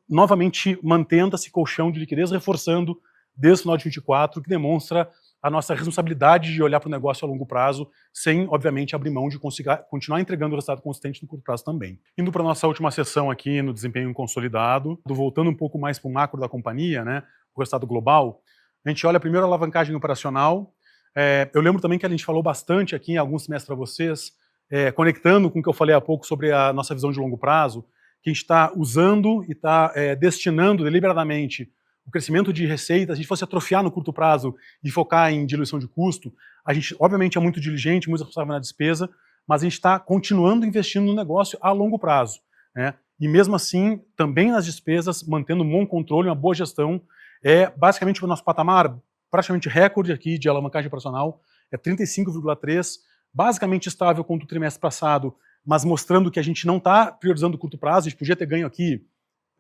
novamente mantendo esse colchão de liquidez, reforçando desde o final de 24, que demonstra a nossa responsabilidade de olhar para o negócio a longo prazo, sem, obviamente, abrir mão de continuar entregando o resultado consistente no curto prazo também. Indo para a nossa última sessão aqui no desempenho consolidado, voltando um pouco mais para o macro da companhia, né, o resultado global, a gente olha primeiro a alavancagem operacional. Eu lembro também que a gente falou bastante aqui em alguns semestres para vocês, conectando com o que eu falei há pouco sobre a nossa visão de longo prazo, que a gente está usando e está destinando deliberadamente o crescimento de receita. Se a gente fosse atrofiar no curto prazo e focar em diluição de custo, a gente, obviamente, é muito diligente, muito responsável na despesa, mas a gente está continuando investindo no negócio a longo prazo, né? E mesmo assim, também nas despesas, mantendo um bom controle, uma boa gestão. Basicamente o nosso patamar, praticamente recorde aqui de alavancagem operacional, é 35,3, basicamente estável contra o trimestre passado, mas mostrando que a gente não está priorizando o curto prazo. A gente podia ter ganho aqui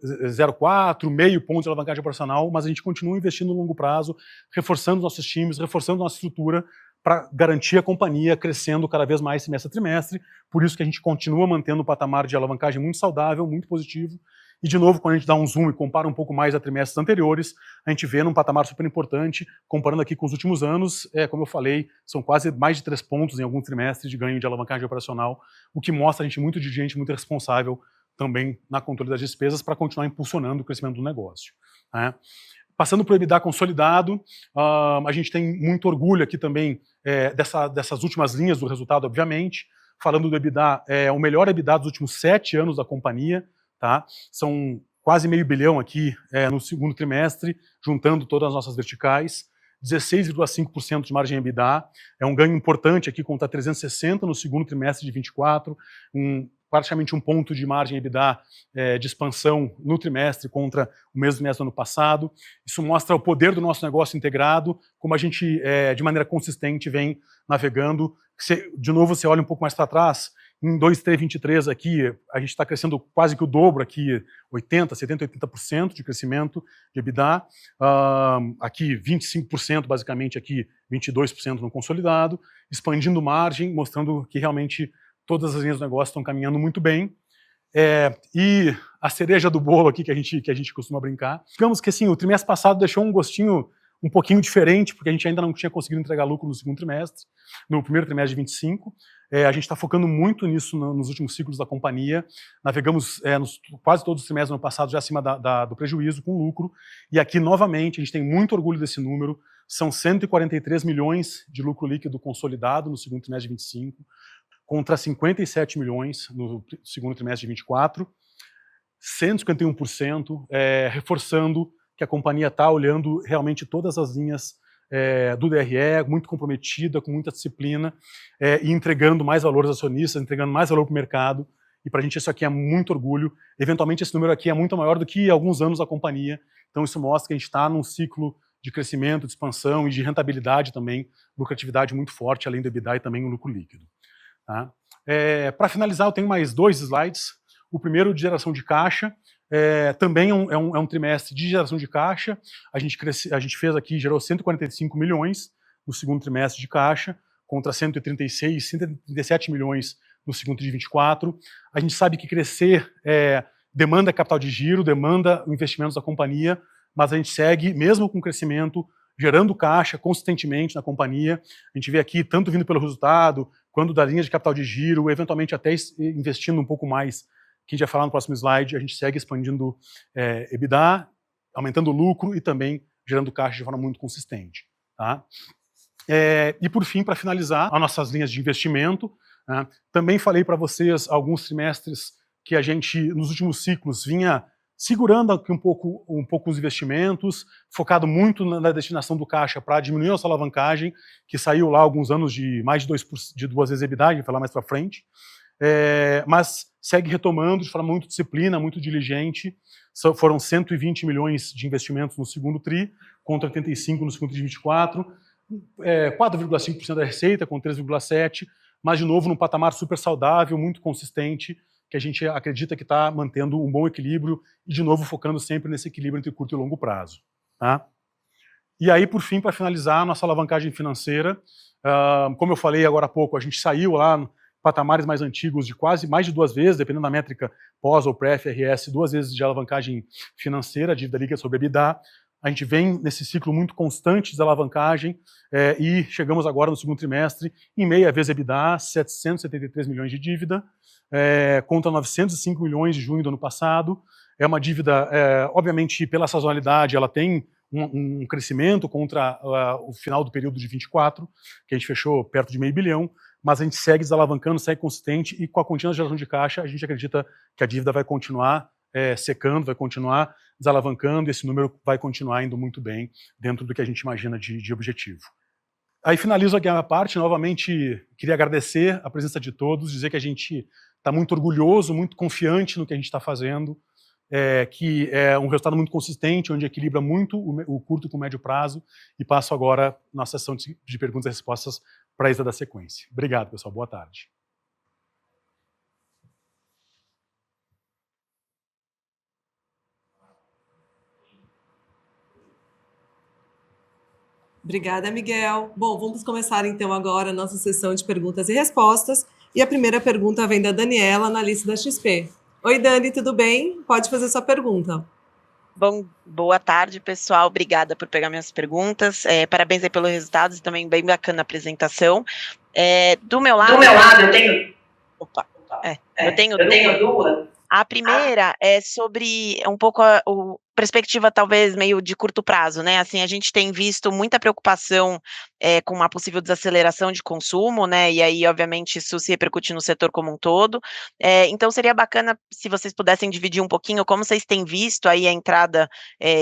0,4, meio ponto de alavancagem operacional, mas a gente continua investindo no longo prazo, reforçando nossos times, reforçando nossa estrutura, para garantir a companhia crescendo cada vez mais semestre a trimestre. Por isso que a gente continua mantendo um patamar de alavancagem muito saudável, muito positivo. E, de novo, quando a gente dá um zoom e compara um pouco mais a trimestres anteriores, a gente vê num patamar super importante, comparando aqui com os últimos anos, como eu falei, são quase mais de 3 pontos em algum trimestre de ganho de alavancagem operacional, o que mostra a gente muito responsável também na controle das despesas para continuar impulsionando o crescimento do negócio. Né? Passando para o EBITDA consolidado, a gente tem muito orgulho aqui também dessas últimas linhas do resultado, obviamente. Falando do EBITDA, o melhor EBITDA dos últimos 7 anos da companhia. Tá? São quase meio bilhão aqui no segundo trimestre, juntando todas as nossas verticais. 16,5% de margem EBITDA. É um ganho importante aqui, contra 360 no segundo trimestre de 24, praticamente um ponto de margem EBITDA de expansão no trimestre contra o mesmo trimestre do ano passado. Isso mostra o poder do nosso negócio integrado, como a gente, de maneira consistente, vem navegando. De novo, você olha um pouco mais para trás, em 23 aqui, a gente está crescendo quase que o dobro aqui, 80% de crescimento de EBITDA. Aqui, 25% basicamente, aqui 22% no consolidado, expandindo margem, mostrando que realmente todas as linhas do negócio estão caminhando muito bem. E a cereja do bolo aqui que a gente costuma brincar. Digamos que assim, o trimestre passado deixou um gostinho um pouquinho diferente, porque a gente ainda não tinha conseguido entregar lucro no segundo trimestre, no primeiro trimestre de 25. A gente está focando muito nisso nos últimos ciclos da companhia. Navegamos quase todos os trimestres do ano passado já acima do prejuízo, com lucro. E aqui, novamente, a gente tem muito orgulho desse número. São 143 milhões de lucro líquido consolidado no segundo trimestre de 25, contra 57 milhões no segundo trimestre de 24, 151%, reforçando que a companhia está olhando realmente todas as linhas do DRE, muito comprometida, com muita disciplina, e entregando mais valor aos acionistas, entregando mais valor para o mercado, e para a gente isso aqui é muito orgulho. Eventualmente esse número aqui é muito maior do que alguns anos da companhia, então isso mostra que a gente está num ciclo de crescimento, de expansão e de rentabilidade também, lucratividade muito forte, além do EBITDA e também o lucro líquido. Tá? Para finalizar, eu tenho mais 2 slides. O primeiro de geração de caixa, também é um trimestre de geração de caixa. A gente fez aqui, gerou 145 milhões no segundo trimestre de caixa, contra 137 milhões no segundo de 24. A gente sabe que crescer demanda capital de giro, demanda investimentos da companhia, mas a gente segue, mesmo com crescimento, gerando caixa consistentemente na companhia. A gente vê aqui, tanto vindo pelo resultado, quanto da linha de capital de giro, eventualmente até investindo um pouco mais, que a gente vai falar no próximo slide, a gente segue expandindo EBITDA, aumentando o lucro e também gerando caixa de forma muito consistente. Tá? E por fim, para finalizar, as nossas linhas de investimento, né? Também falei para vocês alguns trimestres que a gente, nos últimos ciclos, vinha segurando aqui um pouco os investimentos, focado muito na destinação do caixa para diminuir a nossa alavancagem, que saiu lá alguns anos de mais de 2 vezes EBITDA, a gente vai falar mais para frente, mas segue retomando de forma muito disciplina, muito diligente. Foram 120 milhões de investimentos no segundo TRI, contra 85 no segundo TRI de 24, 4,5% da receita, com 3,7%, mas de novo num patamar super saudável, muito consistente, que a gente acredita que está mantendo um bom equilíbrio e, de novo, focando sempre nesse equilíbrio entre curto e longo prazo. Tá? E aí, por fim, para finalizar, a nossa alavancagem financeira, como eu falei agora há pouco, a gente saiu lá no patamares mais antigos de quase mais de 2 vezes, dependendo da métrica pós ou pré-FRS, 2 vezes de alavancagem financeira, dívida líquida sobre EBITDA. A gente vem nesse ciclo muito constante de alavancagem e chegamos agora no segundo trimestre em meia vez EBITDA, 773 milhões de dívida, contra 905 milhões de junho do ano passado. É uma dívida, obviamente, pela sazonalidade, ela tem um crescimento contra o final do período de 24, que a gente fechou perto de meio bilhão, mas a gente segue desalavancando, segue consistente, e com a contínua geração de caixa, a gente acredita que a dívida vai continuar secando, vai continuar desalavancando, e esse número vai continuar indo muito bem dentro do que a gente imagina de objetivo. Aí finalizo aqui a minha parte. Novamente, queria agradecer a presença de todos, dizer que a gente está muito orgulhoso, muito confiante no que a gente está fazendo, que é um resultado muito consistente, onde equilibra muito o curto com o médio prazo, e passo agora na sessão de perguntas e respostas para a Isa da sequência. Obrigado, pessoal. Boa tarde. Obrigada, Miguel. Bom, vamos começar então agora a nossa sessão de perguntas e respostas. E a primeira pergunta vem da Daniela, analista da XP. Oi, Dani, tudo bem? Pode fazer sua pergunta. Bom, boa tarde, pessoal. Obrigada por pegar minhas perguntas. Parabéns aí pelos resultados e também bem bacana a apresentação. Do meu lado eu tenho... Eu tenho duas. A primeira é sobre um pouco a perspectiva talvez meio de curto prazo, né? Assim, a gente tem visto muita preocupação com uma possível desaceleração de consumo, né? E aí, obviamente, isso se repercute no setor como um todo. Então, seria bacana se vocês pudessem dividir um pouquinho como vocês têm visto aí a entrada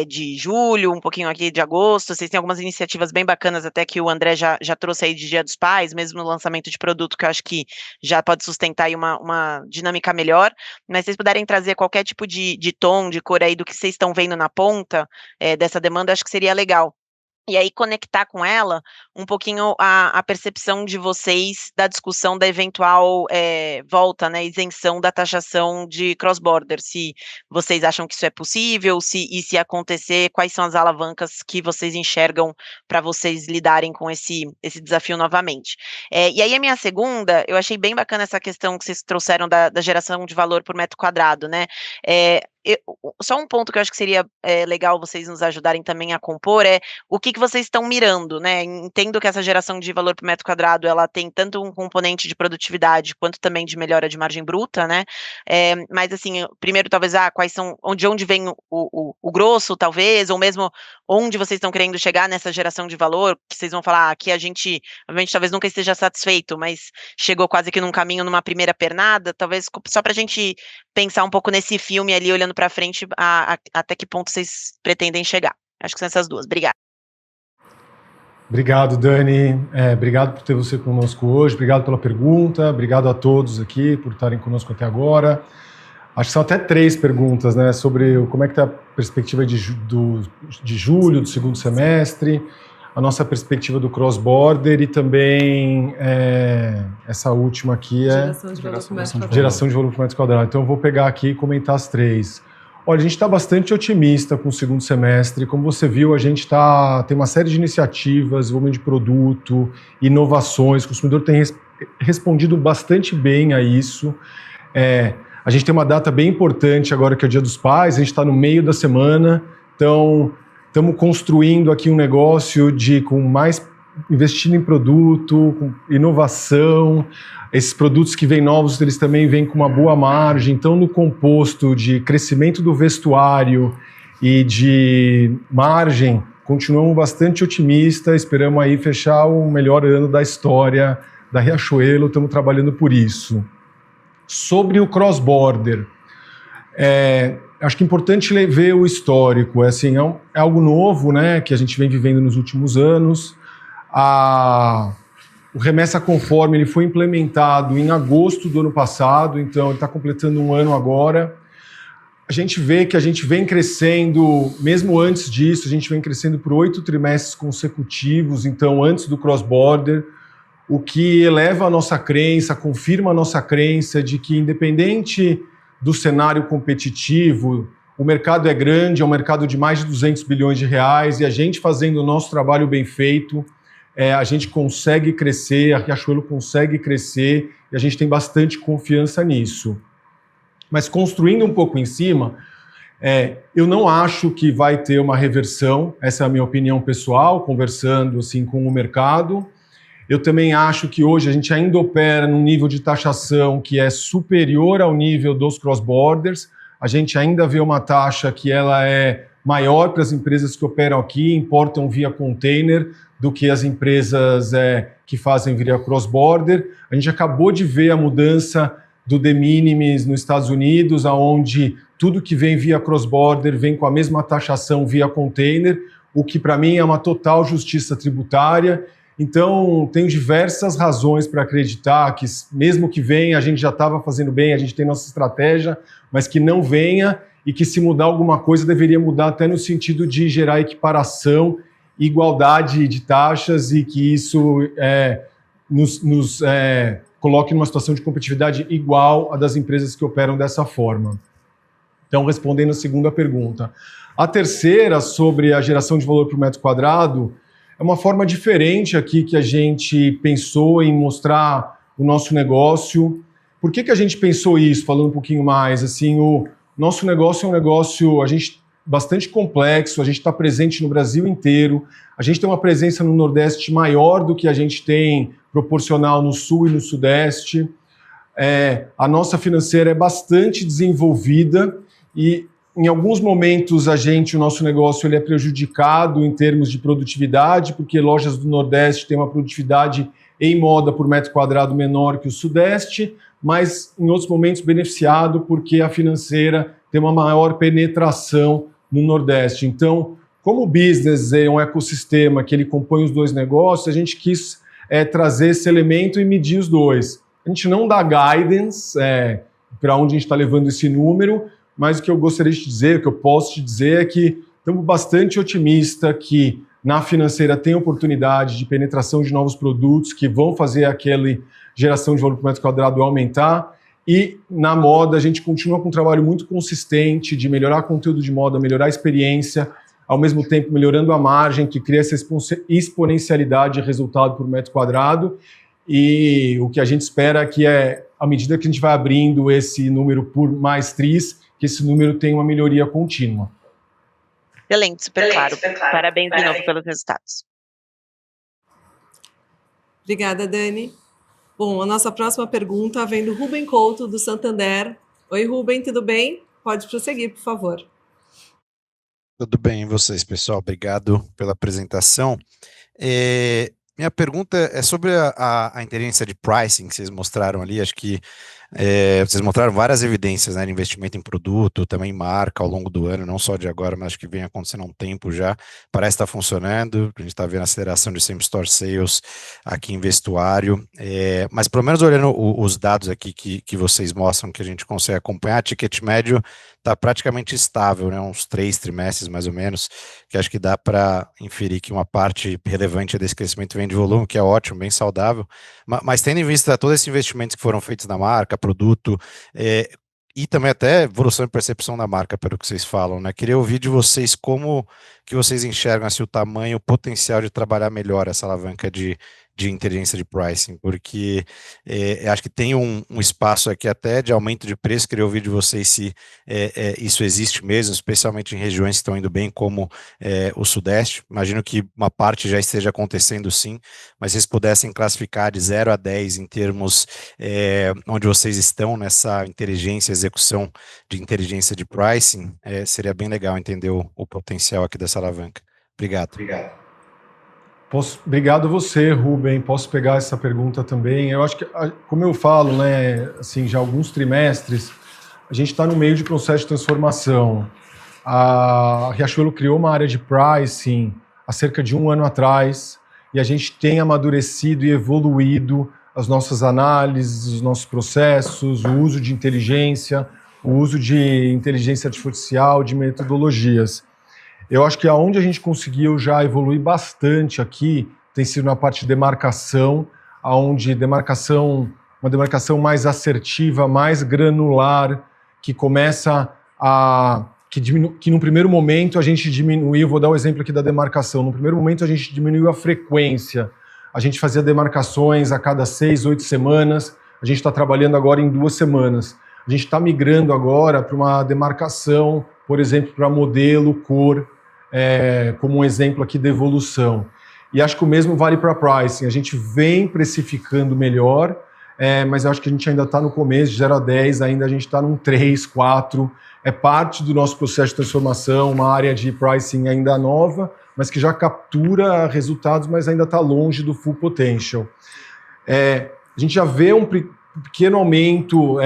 de julho, um pouquinho aqui de agosto. Vocês têm algumas iniciativas bem bacanas, até que o André já trouxe aí de Dia dos Pais, mesmo no lançamento de produto, que eu acho que já pode sustentar aí uma dinâmica melhor. Mas se vocês puderem trazer qualquer tipo de tom, de cor aí do que vocês estão vendo na ponta dessa demanda, acho que seria legal. E aí conectar com ela um pouquinho a percepção de vocês da discussão da eventual volta, né, isenção da taxação de cross-border, se vocês acham que isso é possível, e se acontecer, quais são as alavancas que vocês enxergam para vocês lidarem com esse desafio novamente. E aí a minha segunda, eu achei bem bacana essa questão que vocês trouxeram da geração de valor por metro quadrado, né, só um ponto que eu acho que seria legal vocês nos ajudarem também a compor o que vocês estão mirando, né? Entendo que essa geração de valor por metro quadrado, ela tem tanto um componente de produtividade, quanto também de melhora de margem bruta, né? Mas assim, primeiro talvez, quais são, de onde vem o grosso, talvez, ou mesmo onde vocês estão querendo chegar nessa geração de valor, que vocês vão falar, aqui a gente, obviamente, talvez nunca esteja satisfeito, mas chegou quase que num caminho, numa primeira pernada, talvez só pra gente pensar um pouco nesse filme ali, olhando para frente, até que ponto vocês pretendem chegar. Acho que são essas duas. Obrigada. Obrigado, Dani. Obrigado por ter você conosco hoje. Obrigado pela pergunta. Obrigado a todos aqui por estarem conosco até agora. Acho que são até 3 perguntas, né? Sobre como é que está a perspectiva de julho, do segundo semestre, a nossa perspectiva do cross-border e também essa última aqui geração de valor por metro quadrado. Então eu vou pegar aqui e comentar as 3. Olha, a gente está bastante otimista com o segundo semestre. Como você viu, a gente tem uma série de iniciativas, desenvolvimento de produto, inovações. O consumidor tem respondido bastante bem a isso. A gente tem uma data bem importante agora, que é o Dia dos Pais. A gente está no meio da semana, então estamos construindo aqui um negócio investindo em produto, com inovação. Esses produtos que vêm novos, eles também vêm com uma boa margem. Então, no composto de crescimento do vestuário e de margem, continuamos bastante otimistas. Esperamos aí fechar o melhor ano da história da Riachuelo. Estamos trabalhando por isso. Sobre o cross-border, acho que é importante ver o histórico. É algo novo, né, que a gente vem vivendo nos últimos anos. O Remessa Conforme ele foi implementado em agosto do ano passado, então ele está completando um ano agora. A gente vê que a gente vem crescendo, mesmo antes disso, a gente vem crescendo por 8 trimestres consecutivos, então antes do cross-border, o que eleva a nossa crença, confirma a nossa crença de que, independente do cenário competitivo, o mercado é grande, é um mercado de mais de 200 bilhões de reais, e a gente fazendo o nosso trabalho bem feito, a gente consegue crescer, a Riachuelo consegue crescer, e a gente tem bastante confiança nisso. Mas construindo um pouco em cima, eu não acho que vai ter uma reversão, essa é a minha opinião pessoal, conversando assim, com o mercado. Eu também acho que hoje a gente ainda opera num nível de taxação que é superior ao nível dos cross-borders. A gente ainda vê uma taxa que ela é maior para as empresas que operam aqui, importam via container, do que as empresas que fazem via cross-border. A gente acabou de ver a mudança do de minimis nos Estados Unidos, onde tudo que vem via cross-border vem com a mesma taxação via container, o que para mim é uma total justiça tributária. Então, tenho diversas razões para acreditar que, mesmo que venha, a gente já estava fazendo bem, a gente tem nossa estratégia, mas que não venha e que, se mudar alguma coisa, deveria mudar até no sentido de gerar equiparação, igualdade de taxas e que isso nos coloque numa situação de competitividade igual à das empresas que operam dessa forma. Então, respondendo a segunda pergunta. A terceira, sobre a geração de valor por metro quadrado, é uma forma diferente aqui que a gente pensou em mostrar o nosso negócio. Por que a gente pensou isso? Falando um pouquinho mais, assim, o nosso negócio é um negócio bastante complexo, a gente está presente no Brasil inteiro, a gente tem uma presença no Nordeste maior do que a gente tem proporcional no Sul e no Sudeste. A nossa financeira é bastante desenvolvida e em alguns momentos o nosso negócio ele é prejudicado em termos de produtividade, porque lojas do Nordeste têm uma produtividade em moda por metro quadrado menor que o Sudeste, mas em outros momentos beneficiado porque a financeira tem uma maior penetração no Nordeste. Então, como o business é um ecossistema que ele compõe os dois negócios, a gente quis trazer esse elemento e medir os dois. A gente não dá guidance para onde a gente está levando esse número, mas o que eu gostaria de dizer, o que eu posso te dizer é que estamos bastante otimistas que na financeira tem oportunidade de penetração de novos produtos que vão fazer aquela geração de valor por metro quadrado aumentar. E na moda a gente continua com um trabalho muito consistente de melhorar conteúdo de moda, melhorar a experiência, ao mesmo tempo melhorando a margem, que cria essa exponencialidade de resultado por metro quadrado. E o que a gente espera é que à medida que a gente vai abrindo esse número por mais tris, que esse número tenha uma melhoria contínua. Excelente, super claro. Parabéns de novo pelos resultados. Obrigada, Dani. Bom, a nossa próxima pergunta vem do Rubem Couto, do Santander. Oi, Rubem, tudo bem? Pode prosseguir, por favor. Tudo bem, e vocês, pessoal? Obrigado pela apresentação. Minha pergunta é sobre a inteligência de pricing que vocês mostraram ali. Acho que vocês mostraram várias evidências, né, de investimento em produto, também marca ao longo do ano, não só de agora, mas acho que vem acontecendo há um tempo já. Parece estar funcionando, a gente está vendo a aceleração de same-store sales aqui em vestuário, mas pelo menos olhando os dados aqui que vocês mostram, que a gente consegue acompanhar, ticket médio está praticamente estável, né, uns 3 trimestres mais ou menos, que acho que dá para inferir que uma parte relevante desse crescimento vem de volume, que é ótimo, bem saudável, mas tendo em vista todos esses investimentos que foram feitos na marca, produto, e também até evolução e percepção da marca, pelo que vocês falam, né? Queria ouvir de vocês como que vocês enxergam assim, o tamanho, o potencial de trabalhar melhor essa alavanca de inteligência de pricing, porque acho que tem um espaço aqui até de aumento de preço. Queria ouvir de vocês se isso existe mesmo, especialmente em regiões que estão indo bem, como o Sudeste. Imagino que uma parte já esteja acontecendo sim, mas se vocês pudessem classificar de 0 a 10 em termos onde vocês estão nessa inteligência, execução de inteligência de pricing, seria bem legal entender o potencial aqui dessa alavanca. Obrigado. Obrigado a você, Rubem. Posso pegar essa pergunta também? Eu acho que, como eu falo, né, assim, já há alguns trimestres, a gente está no meio de processo de transformação. A Riachuelo criou uma área de pricing há cerca de 1 ano atrás e a gente tem amadurecido e evoluído as nossas análises, os nossos processos, o uso de inteligência, o uso de inteligência artificial, de metodologias. Eu acho que aonde a gente conseguiu já evoluir bastante aqui tem sido na parte de demarcação, onde uma demarcação mais assertiva, mais granular, que começa que no primeiro momento a gente diminuiu, vou dar o exemplo aqui da demarcação, no primeiro momento a gente diminuiu a frequência, a gente fazia demarcações a cada 6, 8 semanas, a gente está trabalhando agora em 2 semanas. A gente está migrando agora para uma demarcação, por exemplo, para modelo, cor, como um exemplo aqui de evolução. E acho que o mesmo vale para pricing. A gente vem precificando melhor, mas eu acho que a gente ainda está no começo, de 0 a 10, ainda a gente está num 3, 4. É parte do nosso processo de transformação, uma área de pricing ainda nova, mas que já captura resultados, mas ainda está longe do full potential. A gente já vê um pequeno aumento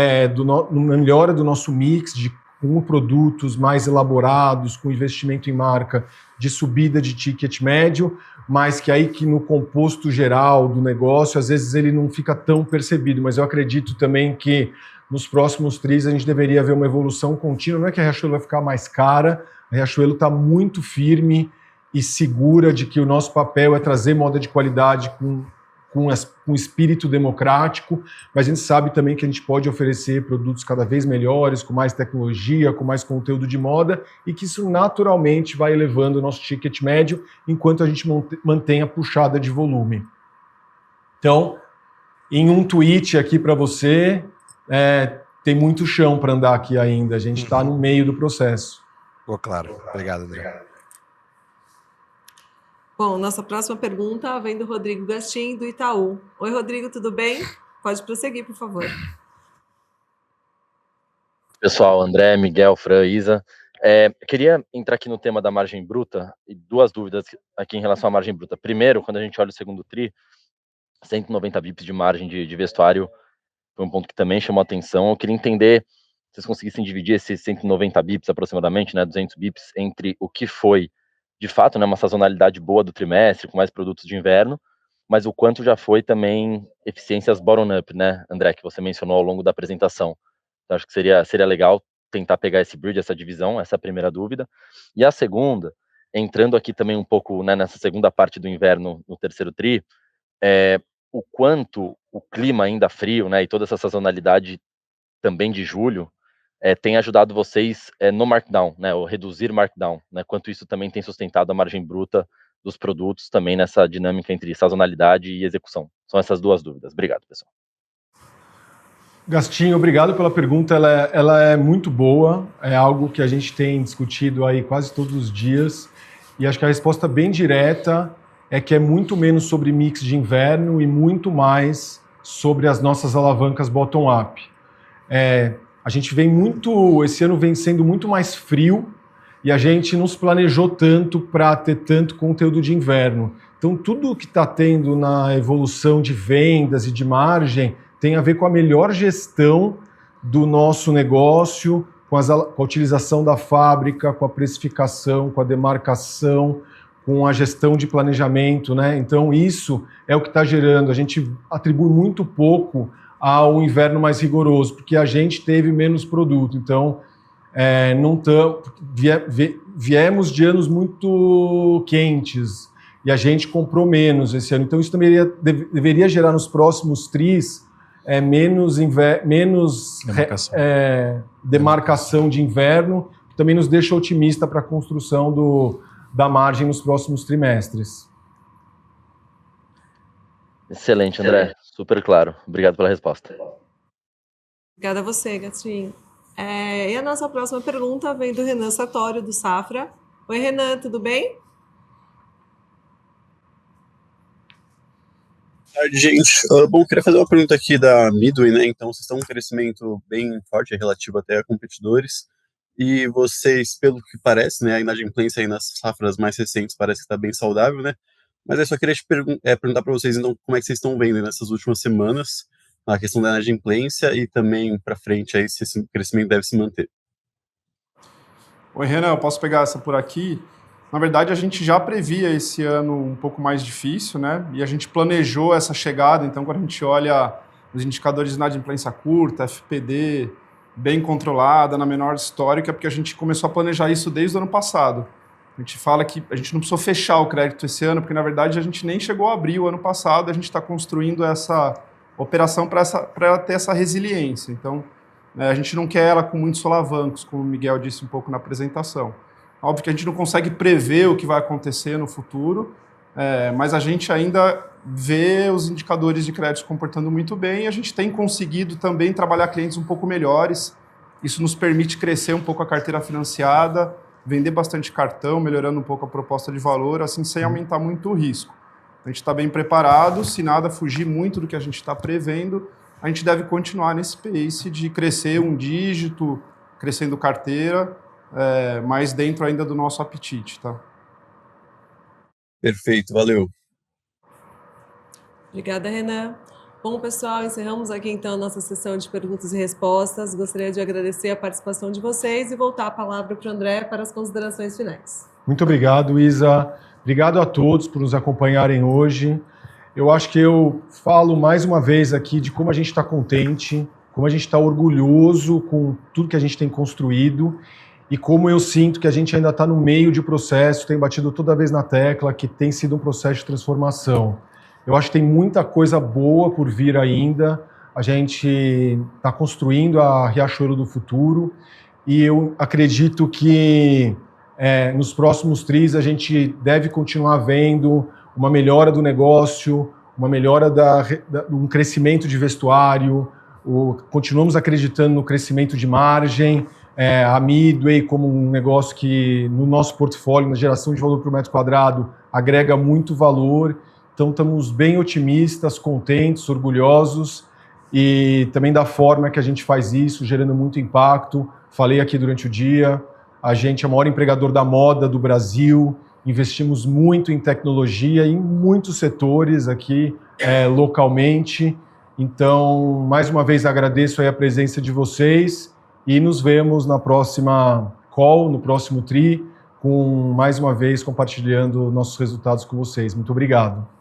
na melhora do nosso mix com produtos mais elaborados, com investimento em marca, de subida de ticket médio, mas que no composto geral do negócio, às vezes ele não fica tão percebido, mas eu acredito também que nos próximos tris a gente deveria ver uma evolução contínua. Não é que a Riachuelo vai ficar mais cara, a Riachuelo está muito firme e segura de que o nosso papel é trazer moda de qualidade com com espírito democrático, mas a gente sabe também que a gente pode oferecer produtos cada vez melhores, com mais tecnologia, com mais conteúdo de moda, e que isso naturalmente vai elevando o nosso ticket médio, enquanto a gente mantém a puxada de volume. Então, em um tweet aqui para você, tem muito chão para andar aqui ainda, a gente está no meio do processo. Claro. Obrigado, André. Bom, nossa próxima pergunta vem do Rodrigo Gastim, do Itaú. Oi, Rodrigo, tudo bem? Pode prosseguir, por favor. Pessoal, André, Miguel, Fran, Isa. Queria entrar aqui no tema da margem bruta, e duas dúvidas aqui em relação à margem bruta. Primeiro, quando a gente olha o segundo TRI, 190 bips de margem de vestuário foi um ponto que também chamou a atenção. Eu queria entender se vocês conseguissem dividir esses 190 bips aproximadamente, né, 200 bips, entre o que foi de fato, né, uma sazonalidade boa do trimestre, com mais produtos de inverno, mas o quanto já foi também eficiências bottom-up, né, André, que você mencionou ao longo da apresentação. Então, acho que seria legal tentar pegar esse bridge, essa divisão, essa é a primeira dúvida. E a segunda, entrando aqui também um pouco, né, nessa segunda parte do inverno, no terceiro TRI, o quanto o clima ainda frio, né, e toda essa sazonalidade também de julho, tem ajudado vocês no markdown, né, ou reduzir markdown, né, quanto isso também tem sustentado a margem bruta dos produtos também nessa dinâmica entre sazonalidade e execução. São essas duas dúvidas. Obrigado, pessoal. Gastinho, obrigado pela pergunta, ela é muito boa, é algo que a gente tem discutido aí quase todos os dias, e acho que a resposta bem direta é que é muito menos sobre mix de inverno e muito mais sobre as nossas alavancas bottom-up. A gente esse ano vem sendo muito mais frio e a gente não se planejou tanto para ter tanto conteúdo de inverno. Então, tudo que está tendo na evolução de vendas e de margem tem a ver com a melhor gestão do nosso negócio, com a utilização da fábrica, com a precificação, com a demarcação, com a gestão de planejamento, né? Então, isso é o que está gerando. A gente atribui muito pouco ao inverno mais rigoroso, porque a gente teve menos produto. Então, viemos de anos muito quentes e a gente comprou menos esse ano. Então, isso também deveria gerar nos próximos TRIs menos demarcação de inverno, que também nos deixa otimista para a construção da margem nos próximos trimestres. Excelente, André. Super claro. Obrigado pela resposta. Obrigada a você, Gatinho. E a nossa próxima pergunta vem do Renan Sartório, do Safra. Oi, Renan, tudo bem? Boa tarde, gente. Bom, queria fazer uma pergunta aqui da Midway, né? Então, vocês estão com um crescimento bem forte, relativo até a competidores. E vocês, pelo que parece, né, a inadimplência aí nas safras mais recentes parece que está bem saudável, né? Mas eu só queria perguntar para vocês, então, como é que vocês estão vendo nessas últimas semanas a questão da inadimplência e também para frente aí se esse crescimento deve se manter. Oi, Renan, eu posso pegar essa por aqui? Na verdade, a gente já previa esse ano um pouco mais difícil, né? E a gente planejou essa chegada, então quando a gente olha os indicadores de inadimplência curta, FPD, bem controlada, na menor histórica, é porque a gente começou a planejar isso desde o ano passado. A gente fala que a gente não precisou fechar o crédito esse ano, porque na verdade a gente nem chegou a abrir o ano passado, a gente está construindo essa operação para ela ter essa resiliência. Então, a gente não quer ela com muitos solavancos, como o Miguel disse um pouco na apresentação. Óbvio que a gente não consegue prever o que vai acontecer no futuro, mas a gente ainda vê os indicadores de crédito se comportando muito bem e a gente tem conseguido também trabalhar clientes um pouco melhores. Isso nos permite crescer um pouco a carteira financiada, vender bastante cartão, melhorando um pouco a proposta de valor, assim, sem aumentar muito o risco. A gente está bem preparado, se nada fugir muito do que a gente está prevendo, a gente deve continuar nesse pace de crescer um dígito, crescendo carteira, mas dentro ainda do nosso apetite, tá? Perfeito, valeu. Obrigada, Renan. Bom, pessoal, encerramos aqui então a nossa sessão de perguntas e respostas. Gostaria de agradecer a participação de vocês e voltar a palavra para o André para as considerações finais. Muito obrigado, Isa. Obrigado a todos por nos acompanharem hoje. Eu acho que eu falo mais uma vez aqui de como a gente está contente, como a gente está orgulhoso com tudo que a gente tem construído e como eu sinto que a gente ainda está no meio de processo, tem batido toda vez na tecla que tem sido um processo de transformação. Eu acho que tem muita coisa boa por vir ainda. A gente está construindo a Riachuelo do futuro e eu acredito que nos próximos tris a gente deve continuar vendo uma melhora do negócio, uma melhora um crescimento de vestuário, continuamos acreditando no crescimento de margem, a Midway como um negócio que no nosso portfólio, na geração de valor por metro quadrado, agrega muito valor. Então estamos bem otimistas, contentes, orgulhosos e também da forma que a gente faz isso, gerando muito impacto. Falei aqui durante o dia, a gente é o maior empregador da moda do Brasil, investimos muito em tecnologia, em muitos setores aqui localmente. Então, mais uma vez agradeço aí a presença de vocês e nos vemos na próxima call, no próximo TRI, mais uma vez compartilhando nossos resultados com vocês. Muito obrigado.